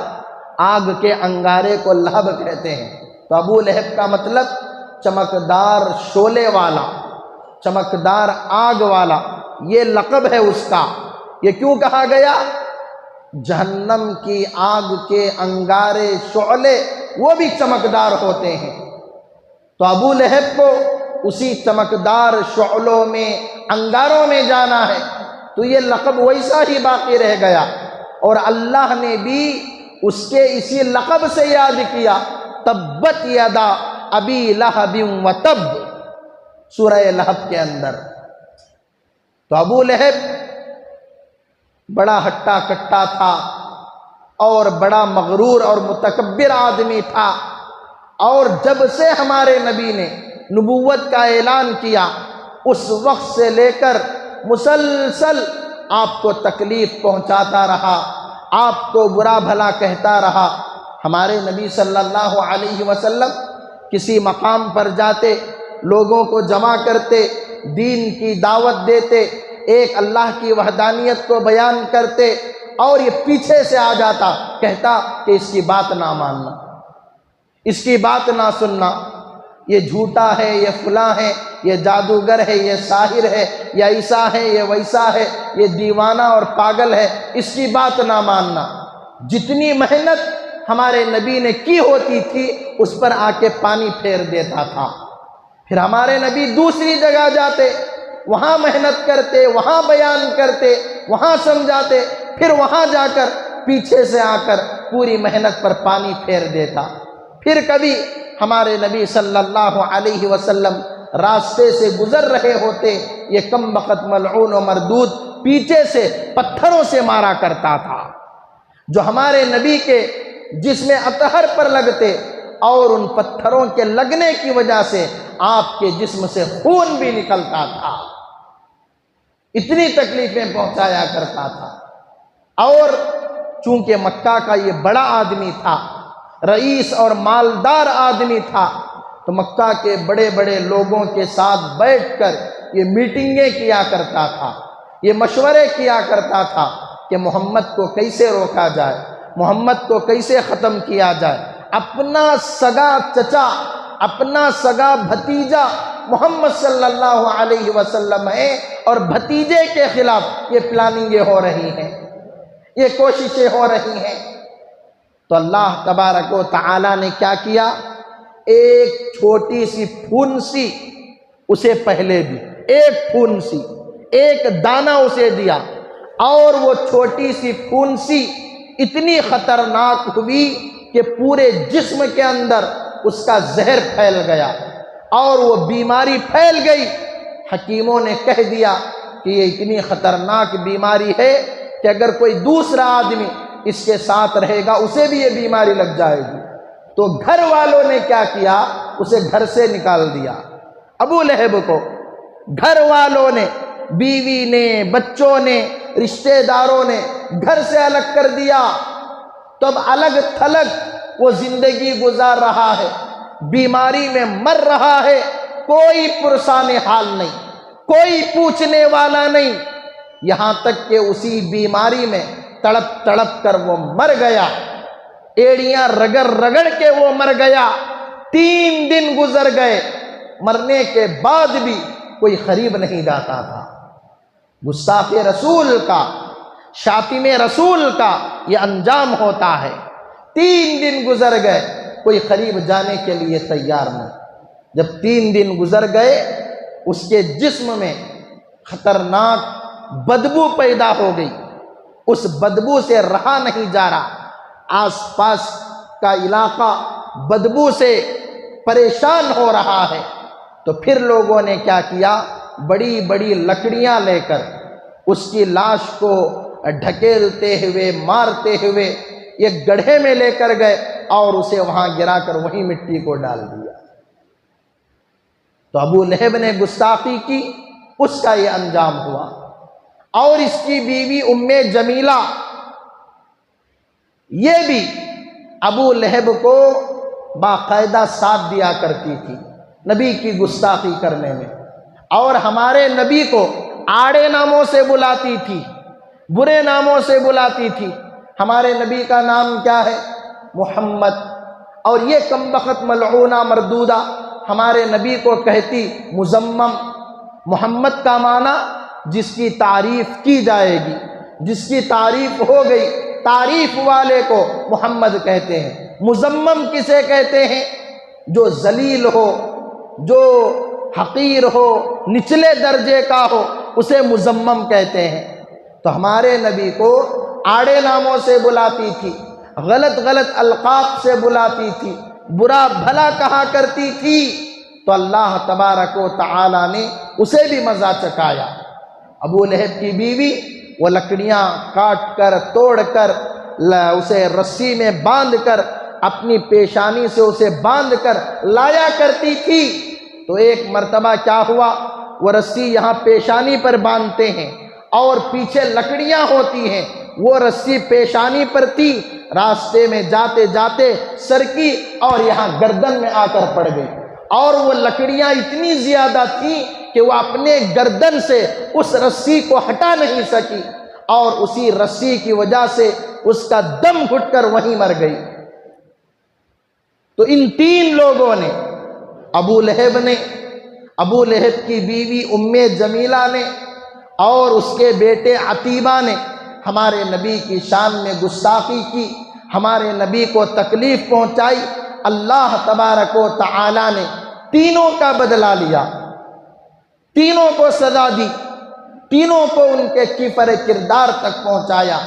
آگ کے انگارے کو لہب کہتے ہیں۔ تو ابو لہب کا مطلب چمکدار شعلے والا، چمکدار آگ والا، یہ لقب ہے اس کا۔ یہ کیوں کہا گیا؟ جہنم کی آگ کے انگارے شعلے وہ بھی چمکدار ہوتے ہیں، تو ابو لہب کو اسی چمکدار شعلوں میں، انگاروں میں جانا ہے، تو یہ لقب ویسا ہی باقی رہ گیا، اور اللہ نے بھی اس کے اسی لقب سے یاد کیا۔ تبت یدا ابی لہب وتب، سورہ لہب کے اندر۔ تو ابو لہب بڑا ہٹا کٹا تھا اور بڑا مغرور اور متکبر آدمی تھا، اور جب سے ہمارے نبی نے نبوت کا اعلان کیا اس وقت سے لے کر مسلسل آپ کو تکلیف پہنچاتا رہا، آپ کو برا بھلا کہتا رہا۔ ہمارے نبی صلی اللہ علیہ وسلم کسی مقام پر جاتے، لوگوں کو جمع کرتے، دین کی دعوت دیتے، ایک اللہ کی وحدانیت کو بیان کرتے، اور یہ پیچھے سے آ جاتا، کہتا کہ اس کی بات نہ ماننا، اس کی بات نہ سننا، یہ جھوٹا ہے، یہ فلاں ہے، یہ جادوگر ہے، یہ ساحر ہے، یا ایسا ہے، یہ ویسا ہے، یہ دیوانہ اور پاگل ہے، اس کی بات نہ ماننا۔ جتنی محنت ہمارے نبی نے کی ہوتی تھی اس پر آ کے پانی پھیر دیتا تھا۔ پھر ہمارے نبی دوسری جگہ جاتے، وہاں محنت کرتے، وہاں بیان کرتے، وہاں سمجھاتے، پھر وہاں جا کر پیچھے سے آ کر پوری محنت پر پانی پھیر دیتا۔ پھر کبھی ہمارے نبی صلی اللہ علیہ وسلم راستے سے گزر رہے ہوتے، یہ کم بخت ملعون و مردود پیچھے سے پتھروں سے مارا کرتا تھا، جو ہمارے نبی کے جسم اطہر پر لگتے، اور ان پتھروں کے لگنے کی وجہ سے آپ کے جسم سے خون بھی نکلتا تھا، اتنی تکلیفیں پہنچایا کرتا تھا۔ اور چونکہ مکہ کا یہ بڑا آدمی تھا، رئیس اور مالدار آدمی تھا، تو مکہ کے بڑے بڑے لوگوں کے ساتھ بیٹھ کر یہ میٹنگیں کیا کرتا تھا، یہ مشورے کیا کرتا تھا کہ محمد کو کیسے روکا جائے، محمد کو کیسے ختم کیا جائے۔ اپنا سگا چچا، اپنا سگا بھتیجا محمد صلی اللہ علیہ وسلم ہے، اور بھتیجے کے خلاف یہ پلاننگیں ہو رہی ہیں، یہ کوششیں ہو رہی ہیں۔ تو اللہ تبارک و تعالی نے کیا کیا؟ ایک چھوٹی سی پھونسی اسے پہلے دی، ایک پھونسی، ایک دانہ اسے دیا، اور وہ چھوٹی سی پھونسی اتنی خطرناک ہوئی کہ پورے جسم کے اندر اس کا زہر پھیل گیا اور وہ بیماری پھیل گئی۔ حکیموں نے کہہ دیا کہ یہ اتنی خطرناک بیماری ہے کہ اگر کوئی دوسرا آدمی اس کے ساتھ رہے گا اسے بھی یہ بیماری لگ جائے گی۔ تو گھر والوں نے کیا کیا؟ اسے گھر سے نکال دیا۔ ابو لہب کو گھر والوں نے، بیوی نے، بچوں نے، رشتہ داروں نے گھر سے الگ کر دیا۔ تب الگ تھلگ وہ زندگی گزار رہا ہے، بیماری میں مر رہا ہے، کوئی پرسان حال نہیں، کوئی پوچھنے والا نہیں، یہاں تک کہ اسی بیماری میں تڑپ تڑپ کر وہ مر گیا، ایڑیاں رگڑ رگڑ کے وہ مر گیا۔ 3 دن گزر گئے، مرنے کے بعد بھی کوئی قریب نہیں جاتا تھا۔ گستاخ رسول کا، شاتم رسول کا یہ انجام ہوتا ہے۔ 3 دن گزر گئے، کوئی قریب جانے کے لیے تیار نہیں۔ جب 3 دن گزر گئے، اس کے جسم میں خطرناک بدبو پیدا ہو گئی، اس بدبو سے رہا نہیں جا رہا، آس پاس کا علاقہ بدبو سے پریشان ہو رہا ہے۔ تو پھر لوگوں نے کیا کیا؟ بڑی بڑی لکڑیاں لے کر اس کی لاش کو ڈھکیلتے ہوئے، مارتے ہوئے ایک گڑھے میں لے کر گئے اور اسے وہاں گرا کر وہیں مٹی کو ڈال دیا۔ تو ابو لہب نے گستاخی کی، اس کا یہ انجام ہوا۔ اور اس کی بیوی ام جمیلہ، یہ بھی ابو لہب کو باقاعدہ ساتھ دیا کرتی تھی نبی کی گستاخی کرنے میں، اور ہمارے نبی کو آڑے ناموں سے بلاتی تھی، برے ناموں سے بلاتی تھی۔ ہمارے نبی کا نام کیا ہے؟ محمد، اور یہ کمبخت ملعونہ مردودہ ہمارے نبی کو کہتی مزمم۔ محمد کا معنی جس کی تعریف کی جائے گی، جس کی تعریف ہو گئی، تعریف والے کو محمد کہتے ہیں۔ مزمم کسے کہتے ہیں؟ جو ذلیل ہو، جو حقیر ہو، نچلے درجے کا ہو، اسے مزمم کہتے ہیں۔ تو ہمارے نبی کو آڑے ناموں سے بلاتی تھی، غلط غلط القاب سے بلاتی تھی، برا بھلا کہا کرتی تھی۔ تو اللہ تبارک و تعالی نے اسے بھی مزہ چکھایا۔ ابو لہب کی بیوی وہ لکڑیاں کاٹ کر، توڑ کر، اسے رسی میں باندھ کر، اپنی پیشانی سے اسے باندھ کر لایا کرتی تھی۔ تو ایک مرتبہ کیا ہوا؟ وہ رسی یہاں پیشانی پر باندھتے ہیں اور پیچھے لکڑیاں ہوتی ہیں، وہ رسی پیشانی پر تھی، راستے میں جاتے جاتے سرکی اور یہاں گردن میں آ کر پڑ گئی، اور وہ لکڑیاں اتنی زیادہ تھیں کہ وہ اپنے گردن سے اس رسی کو ہٹا نہیں سکی، اور اسی رسی کی وجہ سے اس کا دم گھٹ کر وہیں مر گئی۔ تو ان 3 لوگوں نے، ابو لہب نے، ابو لہب کی بیوی ام جمیلہ نے، اور اس کے بیٹے عتیبہ نے ہمارے نبی کی شان میں گستاخی کی، ہمارے نبی کو تکلیف پہنچائی۔ اللہ تبارک و تعالی نے تینوں کا بدلہ لیا، تینوں کو سزا دی، تینوں کو ان کے کفر کردار تک پہنچایا۔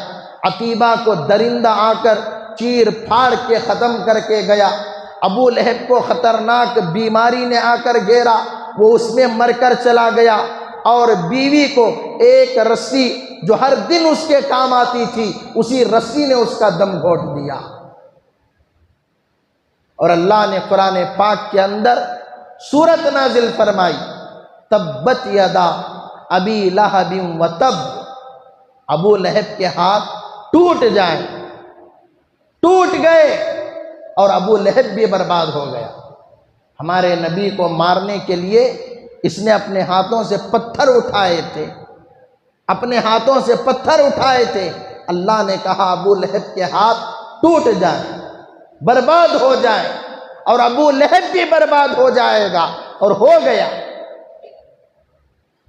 عتیبہ کو درندہ آ کر چیر پھاڑ کے ختم کر کے گیا، ابو لہب کو خطرناک بیماری نے آ کر گھیرا، وہ اس میں مر کر چلا گیا، اور بیوی کو ایک رسی جو ہر دن اس کے کام آتی تھی، اسی رسی نے اس کا دم گھونٹ دیا۔ اور اللہ نے قرآن پاک کے اندر سورت نازل فرمائی، تبت یدا ابی لہب وتب، ابو لہب کے ہاتھ ٹوٹ جائیں، ٹوٹ گئے، اور ابو لہب بھی برباد ہو گیا۔ ہمارے نبی کو مارنے کے لیے اس نے اپنے ہاتھوں سے پتھر اٹھائے تھے، اپنے ہاتھوں سے پتھر اٹھائے تھے۔ اللہ نے کہا ابو لہب کے ہاتھ ٹوٹ جائیں، برباد ہو جائیں، اور ابو لہب بھی برباد ہو جائے گا، اور ہو گیا۔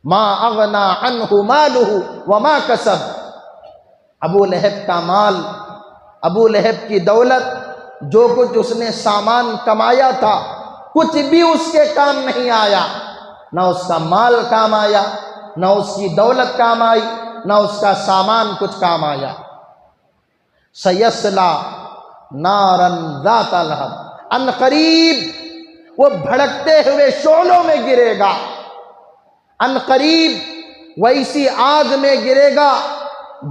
ما اغنا عنہ مالہ وما کسب، ابو لہب کا مال، ابو لہب کی دولت، جو کچھ اس نے سامان کمایا تھا، کچھ بھی اس کے کام نہیں آیا، نہ اس کا مال کام آیا، نہ اس کی دولت کام آئی، نہ اس کا سامان کچھ کام آیا۔ سیصلی نارا ذات لہب، ان قریب وہ بھڑکتے ہوئے شعلوں میں گرے گا، ان قریب ویسی آگ میں گرے گا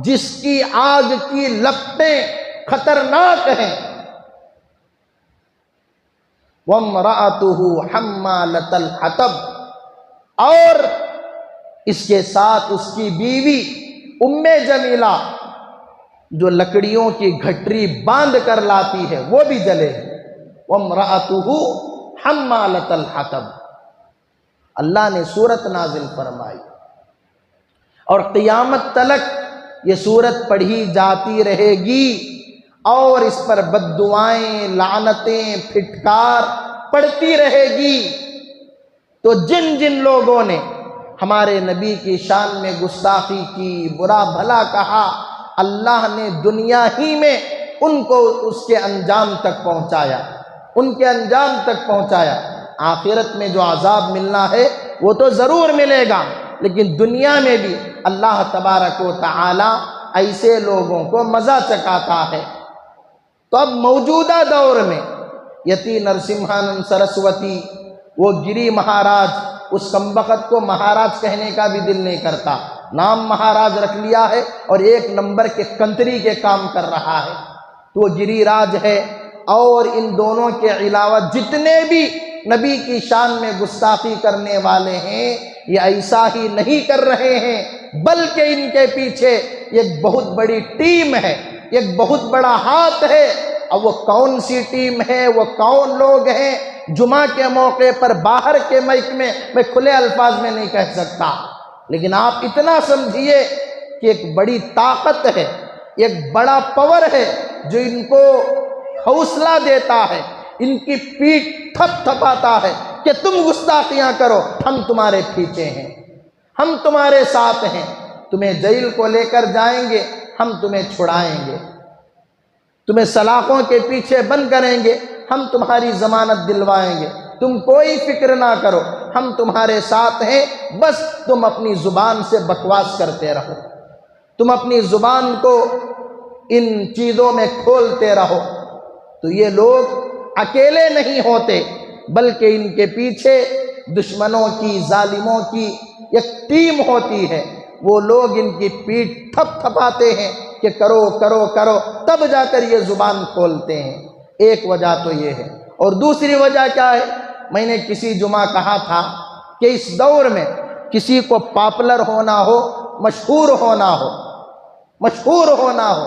جس کی آگ کی لپٹیں خطرناک ہیں۔ وَامْرَأَتُهُ حَمَّالَةَ الْحَطَبِ، اور اس کے ساتھ اس کی بیوی ام جمیلہ جو لکڑیوں کی گھٹری باندھ کر لاتی ہے وہ بھی جلے۔ وَامْرَأَتُهُ حَمَّالَةَ الْحَطَبِ، اللہ نے سورت نازل فرمائی، اور قیامت تلک یہ سورت پڑھی جاتی رہے گی اور اس پر بددعائیں، لعنتیں، پھٹکار پڑتی رہے گی۔ تو جن جن لوگوں نے ہمارے نبی کی شان میں گستاخی کی، برا بھلا کہا، اللہ نے دنیا ہی میں ان کو اس کے انجام تک پہنچایا، ان کے انجام تک پہنچایا۔ آخرت میں جو عذاب ملنا ہے وہ تو ضرور ملے گا، لیکن دنیا میں بھی اللہ تبارک و تعالی ایسے لوگوں کو مزہ چکھاتا ہے۔ تو اب موجودہ دور میں یتی نرسمہانند سرسوتی، وہ گری مہاراج، اس کمبخت کو مہاراج کہنے کا بھی دل نہیں کرتا، نام مہاراج رکھ لیا ہے اور ایک نمبر کے کنتری کے کام کر رہا ہے، تو وہ گری راج ہے۔ اور ان دونوں کے علاوہ جتنے بھی نبی کی شان میں گستاخی کرنے والے ہیں یہ ایسا ہی نہیں کر رہے ہیں، بلکہ ان کے پیچھے ایک بہت بڑی ٹیم ہے، ایک بہت بڑا ہاتھ ہے۔ اب وہ کون سی ٹیم ہے، وہ کون لوگ ہیں، جمعہ کے موقع پر باہر کے مائک میں میں کھلے الفاظ میں نہیں کہہ سکتا، لیکن آپ اتنا سمجھیے کہ ایک بڑی طاقت ہے، ایک بڑا پاور ہے جو ان کو حوصلہ دیتا ہے، ان کی پیٹھ تھپ تھپاتا ہے کہ تم گستاخیاں کرو، ہم تمہارے پیچھے ہیں، ہم تمہارے ساتھ ہیں، تمہیں جیل کو لے کر جائیں گے، ہم تمہیں چھڑائیں گے، تمہیں سلاخوں کے پیچھے بند کریں گے، ہم تمہاری ضمانت دلوائیں گے، تم کوئی فکر نہ کرو، ہم تمہارے ساتھ ہیں، بس تم اپنی زبان سے بکواس کرتے رہو، تم اپنی زبان کو ان چیزوں میں کھولتے رہو۔ تو یہ لوگ اکیلے نہیں ہوتے، بلکہ ان کے پیچھے دشمنوں کی، ظالموں کی ایک ٹیم ہوتی ہے، وہ لوگ ان کی پیٹھ تھپ تھپاتے ہیں کہ کرو کرو کرو، تب جا کر یہ زبان کھولتے ہیں۔ ایک وجہ تو یہ ہے، اور دوسری وجہ کیا ہے؟ میں نے کسی جمعہ کہا تھا کہ اس دور میں کسی کو پاپولر ہونا ہو، مشہور ہونا ہو، مشہور ہونا ہو،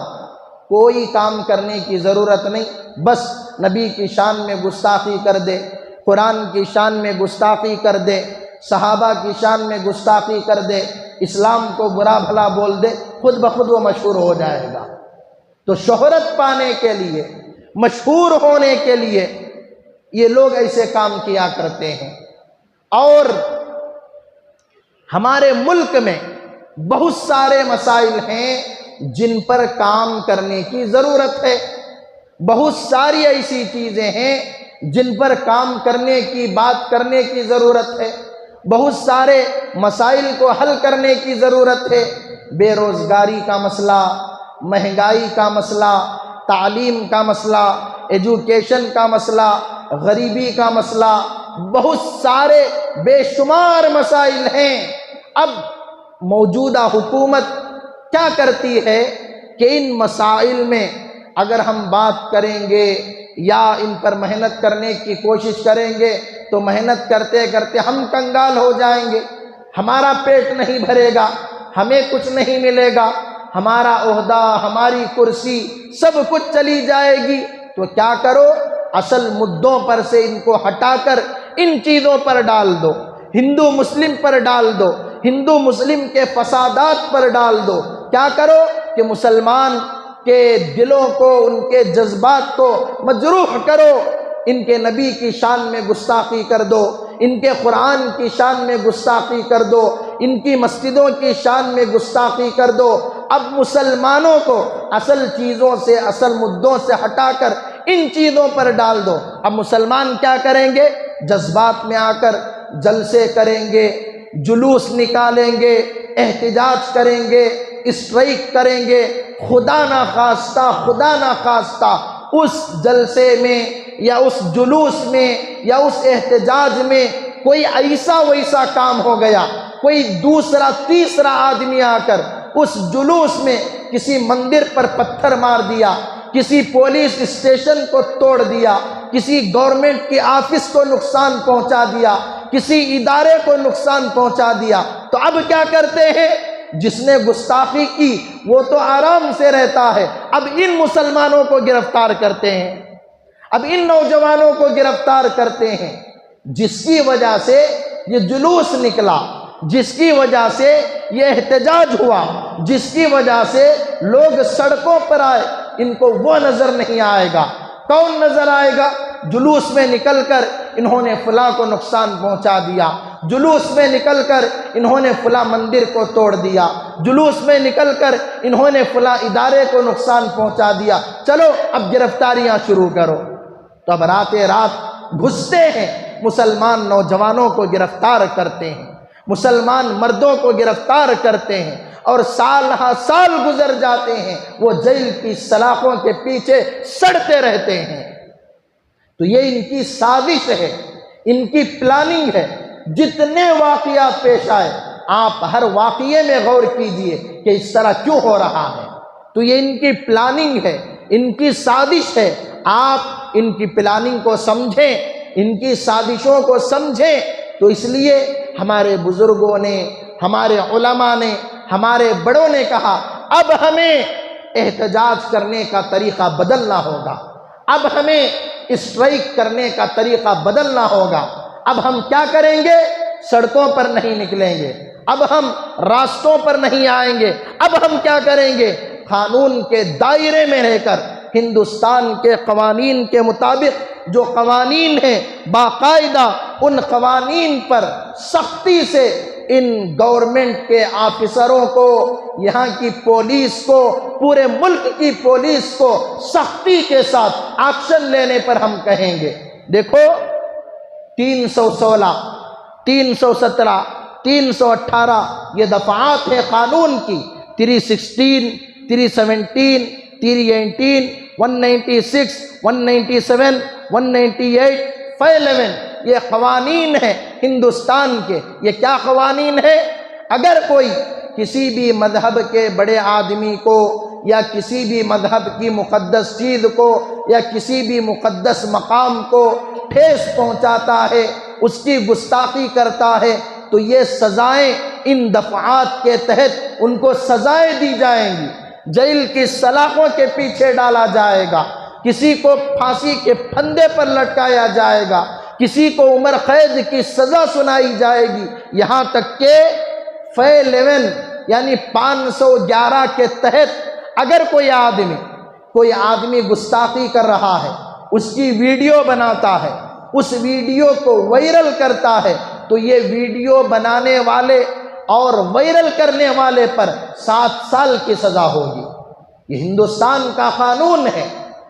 کوئی کام کرنے کی ضرورت نہیں، بس نبی کی شان میں گستاخی کر دے، قرآن کی شان میں گستاخی کر دے، صحابہ کی شان میں گستاخی کر دے، اسلام کو برا بھلا بول دے، خود بخود وہ مشہور ہو جائے گا۔ تو شہرت پانے کے لیے، مشہور ہونے کے لیے یہ لوگ ایسے کام کیا کرتے ہیں۔ اور ہمارے ملک میں بہت سارے مسائل ہیں جن پر کام کرنے کی ضرورت ہے، بہت ساری ایسی چیزیں ہیں جن پر کام کرنے کی، بات کرنے کی ضرورت ہے، بہت سارے مسائل کو حل کرنے کی ضرورت ہے۔ بے روزگاری کا مسئلہ، مہنگائی کا مسئلہ، تعلیم کا مسئلہ، ایجوکیشن کا مسئلہ، غریبی کا مسئلہ، بہت سارے بے شمار مسائل ہیں۔ اب موجودہ حکومت کیا کرتی ہے کہ ان مسائل میں اگر ہم بات کریں گے یا ان پر محنت کرنے کی کوشش کریں گے تو محنت کرتے کرتے ہم کنگال ہو جائیں گے، ہمارا پیٹ نہیں بھرے گا، ہمیں کچھ نہیں ملے گا، ہمارا عہدہ، ہماری کرسی سب کچھ چلی جائے گی۔ تو کیا کرو، اصل مدوں پر سے ان کو ہٹا کر ان چیزوں پر ڈال دو، ہندو مسلم پر ڈال دو، ہندو مسلم کے فسادات پر ڈال دو۔ کیا کرو کہ مسلمان کے دلوں کو، ان کے جذبات کو مجروح کرو، ان کے نبی کی شان میں گستاخی کر دو، ان کے قرآن کی شان میں گستاخی کر دو، ان کی مسجدوں کی شان میں گستاخی کر دو۔ اب مسلمانوں کو اصل چیزوں سے، اصل مدوں سے ہٹا کر ان چیزوں پر ڈال دو۔ اب مسلمان کیا کریں گے؟ جذبات میں آ کر جلسے کریں گے، جلوس نکالیں گے، احتجاج کریں گے، اسٹرائک کریں گے، خدا نہ خواستہ اس جلسے میں یا اس جلوس میں یا اس احتجاج میں کوئی ایسا ویسا کام ہو گیا، کوئی دوسرا تیسرا آدمی آ کر اس جلوس میں کسی مندر پر پتھر مار دیا، کسی پولیس اسٹیشن کو توڑ دیا، کسی گورنمنٹ کے آفس کو نقصان پہنچا دیا، کسی ادارے کو نقصان پہنچا دیا، تو اب کیا کرتے ہیں؟ جس نے گستاخی کی وہ تو آرام سے رہتا ہے، اب ان مسلمانوں کو گرفتار کرتے ہیں، اب ان نوجوانوں کو گرفتار کرتے ہیں، جس کی وجہ سے یہ جلوس نکلا، جس کی وجہ سے یہ احتجاج ہوا، جس کی وجہ سے لوگ سڑکوں پر آئے، ان کو وہ نظر نہیں آئے گا۔ کون نظر آئے گا؟ جلوس میں نکل کر انہوں نے فلاں کو نقصان پہنچا دیا، جلوس میں نکل کر انہوں نے فلاں مندر کو توڑ دیا، جلوس میں نکل کر انہوں نے فلاں ادارے کو نقصان پہنچا دیا، چلو اب گرفتاریاں شروع کرو۔ تو اب رات گھستے ہیں، مسلمان نوجوانوں کو گرفتار کرتے ہیں، مسلمان مردوں کو گرفتار کرتے ہیں، اور سال ہاں سال گزر جاتے ہیں، وہ جیل کی سلاخوں کے پیچھے سڑتے رہتے ہیں۔ تو یہ ان کی سازش ہے، ان کی پلاننگ ہے۔ جتنے واقعات پیش آئے، آپ ہر واقعے میں غور کیجئے کہ اس طرح کیوں ہو رہا ہے۔ تو یہ ان کی پلاننگ ہے، ان کی سازش ہے۔ آپ ان کی پلاننگ کو سمجھیں، ان کی سازشوں کو سمجھیں۔ تو اس لیے ہمارے بزرگوں نے، ہمارے علماء نے، ہمارے بڑوں نے کہا اب ہمیں احتجاج کرنے کا طریقہ بدلنا ہوگا، اب ہمیں اسٹرائک کرنے کا طریقہ بدلنا ہوگا۔ اب ہم کیا کریں گے؟ سڑکوں پر نہیں نکلیں گے، اب ہم راستوں پر نہیں آئیں گے، اب ہم کیا کریں گے؟ قانون کے دائرے میں رہ کر ہندوستان کے قوانین کے مطابق جو قوانین ہیں باقاعدہ ان قوانین پر سختی سے ان گورنمنٹ کے آفیسروں کو، یہاں کی پولیس کو، پورے ملک کی پولیس کو سختی کے ساتھ ایکشن لینے پر ہم کہیں گے۔ دیکھو 316، 317، 318 یہ دفعات ہیں قانون کی، 316، 317، 318، 196، 197، 198، 511 یہ قوانین ہیں ہندوستان کے۔ یہ کیا قوانین ہیں؟ اگر کوئی کسی بھی مذہب کے بڑے آدمی کو یا کسی بھی مذہب کی مقدس چیز کو یا کسی بھی مقدس مقام کو ٹھیس پہنچاتا ہے، اس کی گستاخی کرتا ہے، تو یہ سزائیں ان دفعات کے تحت ان کو سزائیں دی جائیں گی، جیل کی سلاخوں کے پیچھے ڈالا جائے گا، کسی کو پھانسی کے پھندے پر لٹکایا جائے گا، کسی کو عمر قید کی سزا سنائی جائے گی، یہاں تک کہ 511 یعنی 511 کے تحت اگر کوئی آدمی گستاخی کر رہا ہے، اس کی ویڈیو بناتا ہے، اس ویڈیو کو وائرل کرتا ہے، تو یہ ویڈیو بنانے والے اور وائرل کرنے والے پر 7 سال کی سزا ہوگی۔ یہ ہندوستان کا قانون ہے۔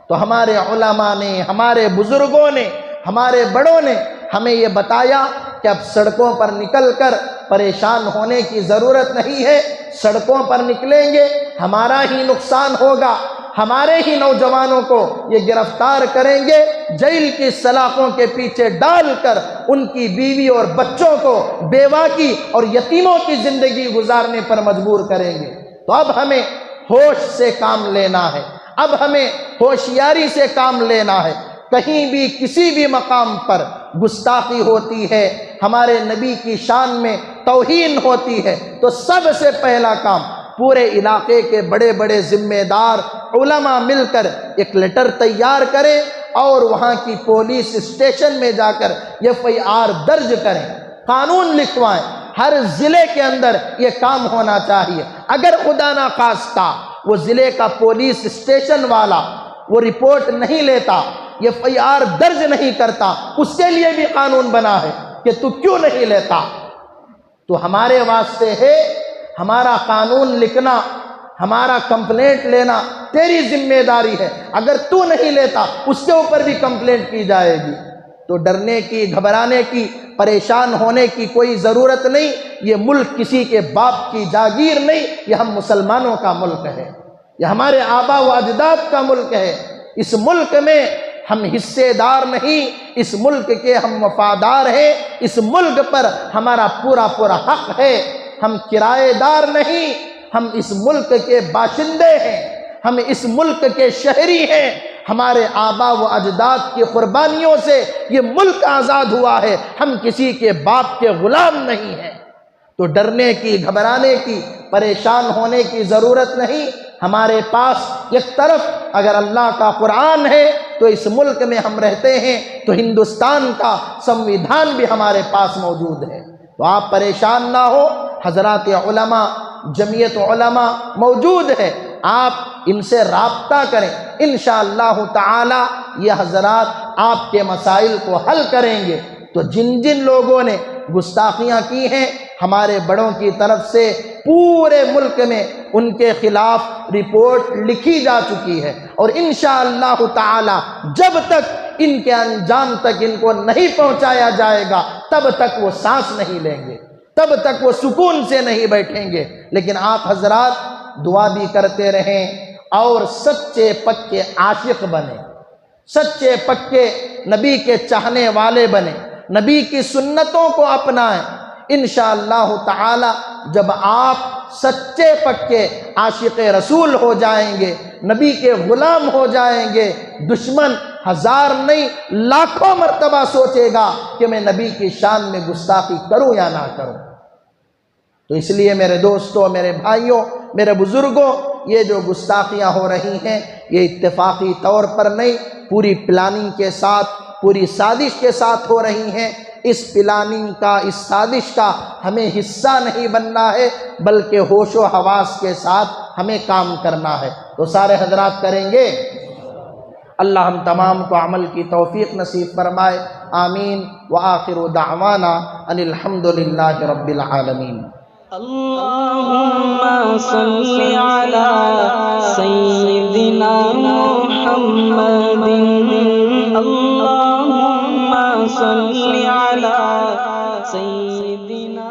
تو ہمارے علماء نے، ہمارے بزرگوں نے، ہمارے بڑوں نے ہمیں یہ بتایا کہ اب سڑکوں پر نکل کر پریشان ہونے کی ضرورت نہیں ہے۔ سڑکوں پر نکلیں گے ہمارا ہی نقصان ہوگا، ہمارے ہی نوجوانوں کو یہ گرفتار کریں گے، جیل کی سلاخوں کے پیچھے ڈال کر ان کی بیوی اور بچوں کو بیوہ کی اور یتیموں کی زندگی گزارنے پر مجبور کریں گے۔ تو اب ہمیں ہوش سے کام لینا ہے، اب ہمیں ہوشیاری سے کام لینا ہے۔ کہیں بھی کسی بھی مقام پر گستاخی ہوتی ہے، ہمارے نبی کی شان میں توہین ہوتی ہے، تو سب سے پہلا کام پورے علاقے کے بڑے بڑے ذمہ دار علماء مل کر ایک لیٹر تیار کریں اور وہاں کی پولیس اسٹیشن میں جا کر FIR درج کریں، قانون لکھوائیں۔ ہر ضلع کے اندر یہ کام ہونا چاہیے۔ اگر خدا نخواستہ وہ ضلع کا پولیس اسٹیشن والا وہ رپورٹ نہیں لیتا، FIR درج نہیں کرتا، اس کے لیے بھی قانون بنا ہے کہ تو کیوں نہیں لیتا۔ تو ہمارے واسطے ہے ہمارا قانون لکھنا، ہمارا کمپلینٹ لینا تیری ذمہ داری ہے، اگر تو نہیں لیتا اس کے اوپر بھی کمپلینٹ کی جائے گی۔ تو ڈرنے کی، گھبرانے کی، پریشان ہونے کی کوئی ضرورت نہیں۔ یہ ملک کسی کے باپ کی جاگیر نہیں، یہ ہم مسلمانوں کا ملک ہے، یہ ہمارے آبا و اجداد کا ملک ہے۔ اس ملک میں ہم حصے دار نہیں، اس ملک کے ہم وفادار ہیں، اس ملک پر ہمارا پورا پورا حق ہے، ہم کرایہ دار نہیں، ہم اس ملک کے باشندے ہیں، ہم اس ملک کے شہری ہیں، ہمارے آبا و اجداد کی قربانیوں سے یہ ملک آزاد ہوا ہے، ہم کسی کے باپ کے غلام نہیں ہیں۔ تو ڈرنے کی، گھبرانے کی، پریشان ہونے کی ضرورت نہیں۔ ہمارے پاس ایک طرف اگر اللہ کا قرآن ہے تو اس ملک میں ہم رہتے ہیں، تو ہندوستان کا سنویدھان بھی ہمارے پاس موجود ہے۔ تو آپ پریشان نہ ہو، حضرات علماء، جمعیت علماء موجود ہے، آپ ان سے رابطہ کریں، انشاءاللہ تعالی یہ حضرات آپ کے مسائل کو حل کریں گے۔ تو جن جن لوگوں نے گستاخیاں کی ہیں، ہمارے بڑوں کی طرف سے پورے ملک میں ان کے خلاف رپورٹ لکھی جا چکی ہے، اور انشاءاللہ تعالی جب تک ان کے انجام تک ان کو نہیں پہنچایا جائے گا تب تک وہ سانس نہیں لیں گے، تب تک وہ سکون سے نہیں بیٹھیں گے۔ لیکن آپ حضرات دعا بھی کرتے رہیں اور سچے پکے عاشق بنیں، سچے پکے نبی کے چاہنے والے بنیں، نبی کی سنتوں کو اپنائیں۔ انشاءاللہ تعالی جب آپ سچے پکے عاشق رسول ہو جائیں گے، نبی کے غلام ہو جائیں گے، دشمن ہزار نہیں لاکھوں مرتبہ سوچے گا کہ میں نبی کی شان میں گستاخی کروں یا نہ کروں۔ تو اس لیے میرے دوستوں، میرے بھائیوں، میرے بزرگوں، یہ جو گستاخیاں ہو رہی ہیں یہ اتفاقی طور پر نہیں، پوری پلاننگ کے ساتھ، پوری سازش کے ساتھ ہو رہی ہیں۔ اس پلاننگ کا، اس سازش کا ہمیں حصہ نہیں بننا ہے، بلکہ ہوش و حواس کے ساتھ ہمیں کام کرنا ہے۔ تو سارے حضرات کریں گے؟ اللہ ہم تمام کو عمل کی توفیق نصیب فرمائے، آمین۔ وآخر دعوانا ان الحمدللہ رب العالمین۔ اللہم صل علی سیدنا محمد، اللہم صل علی سیدنا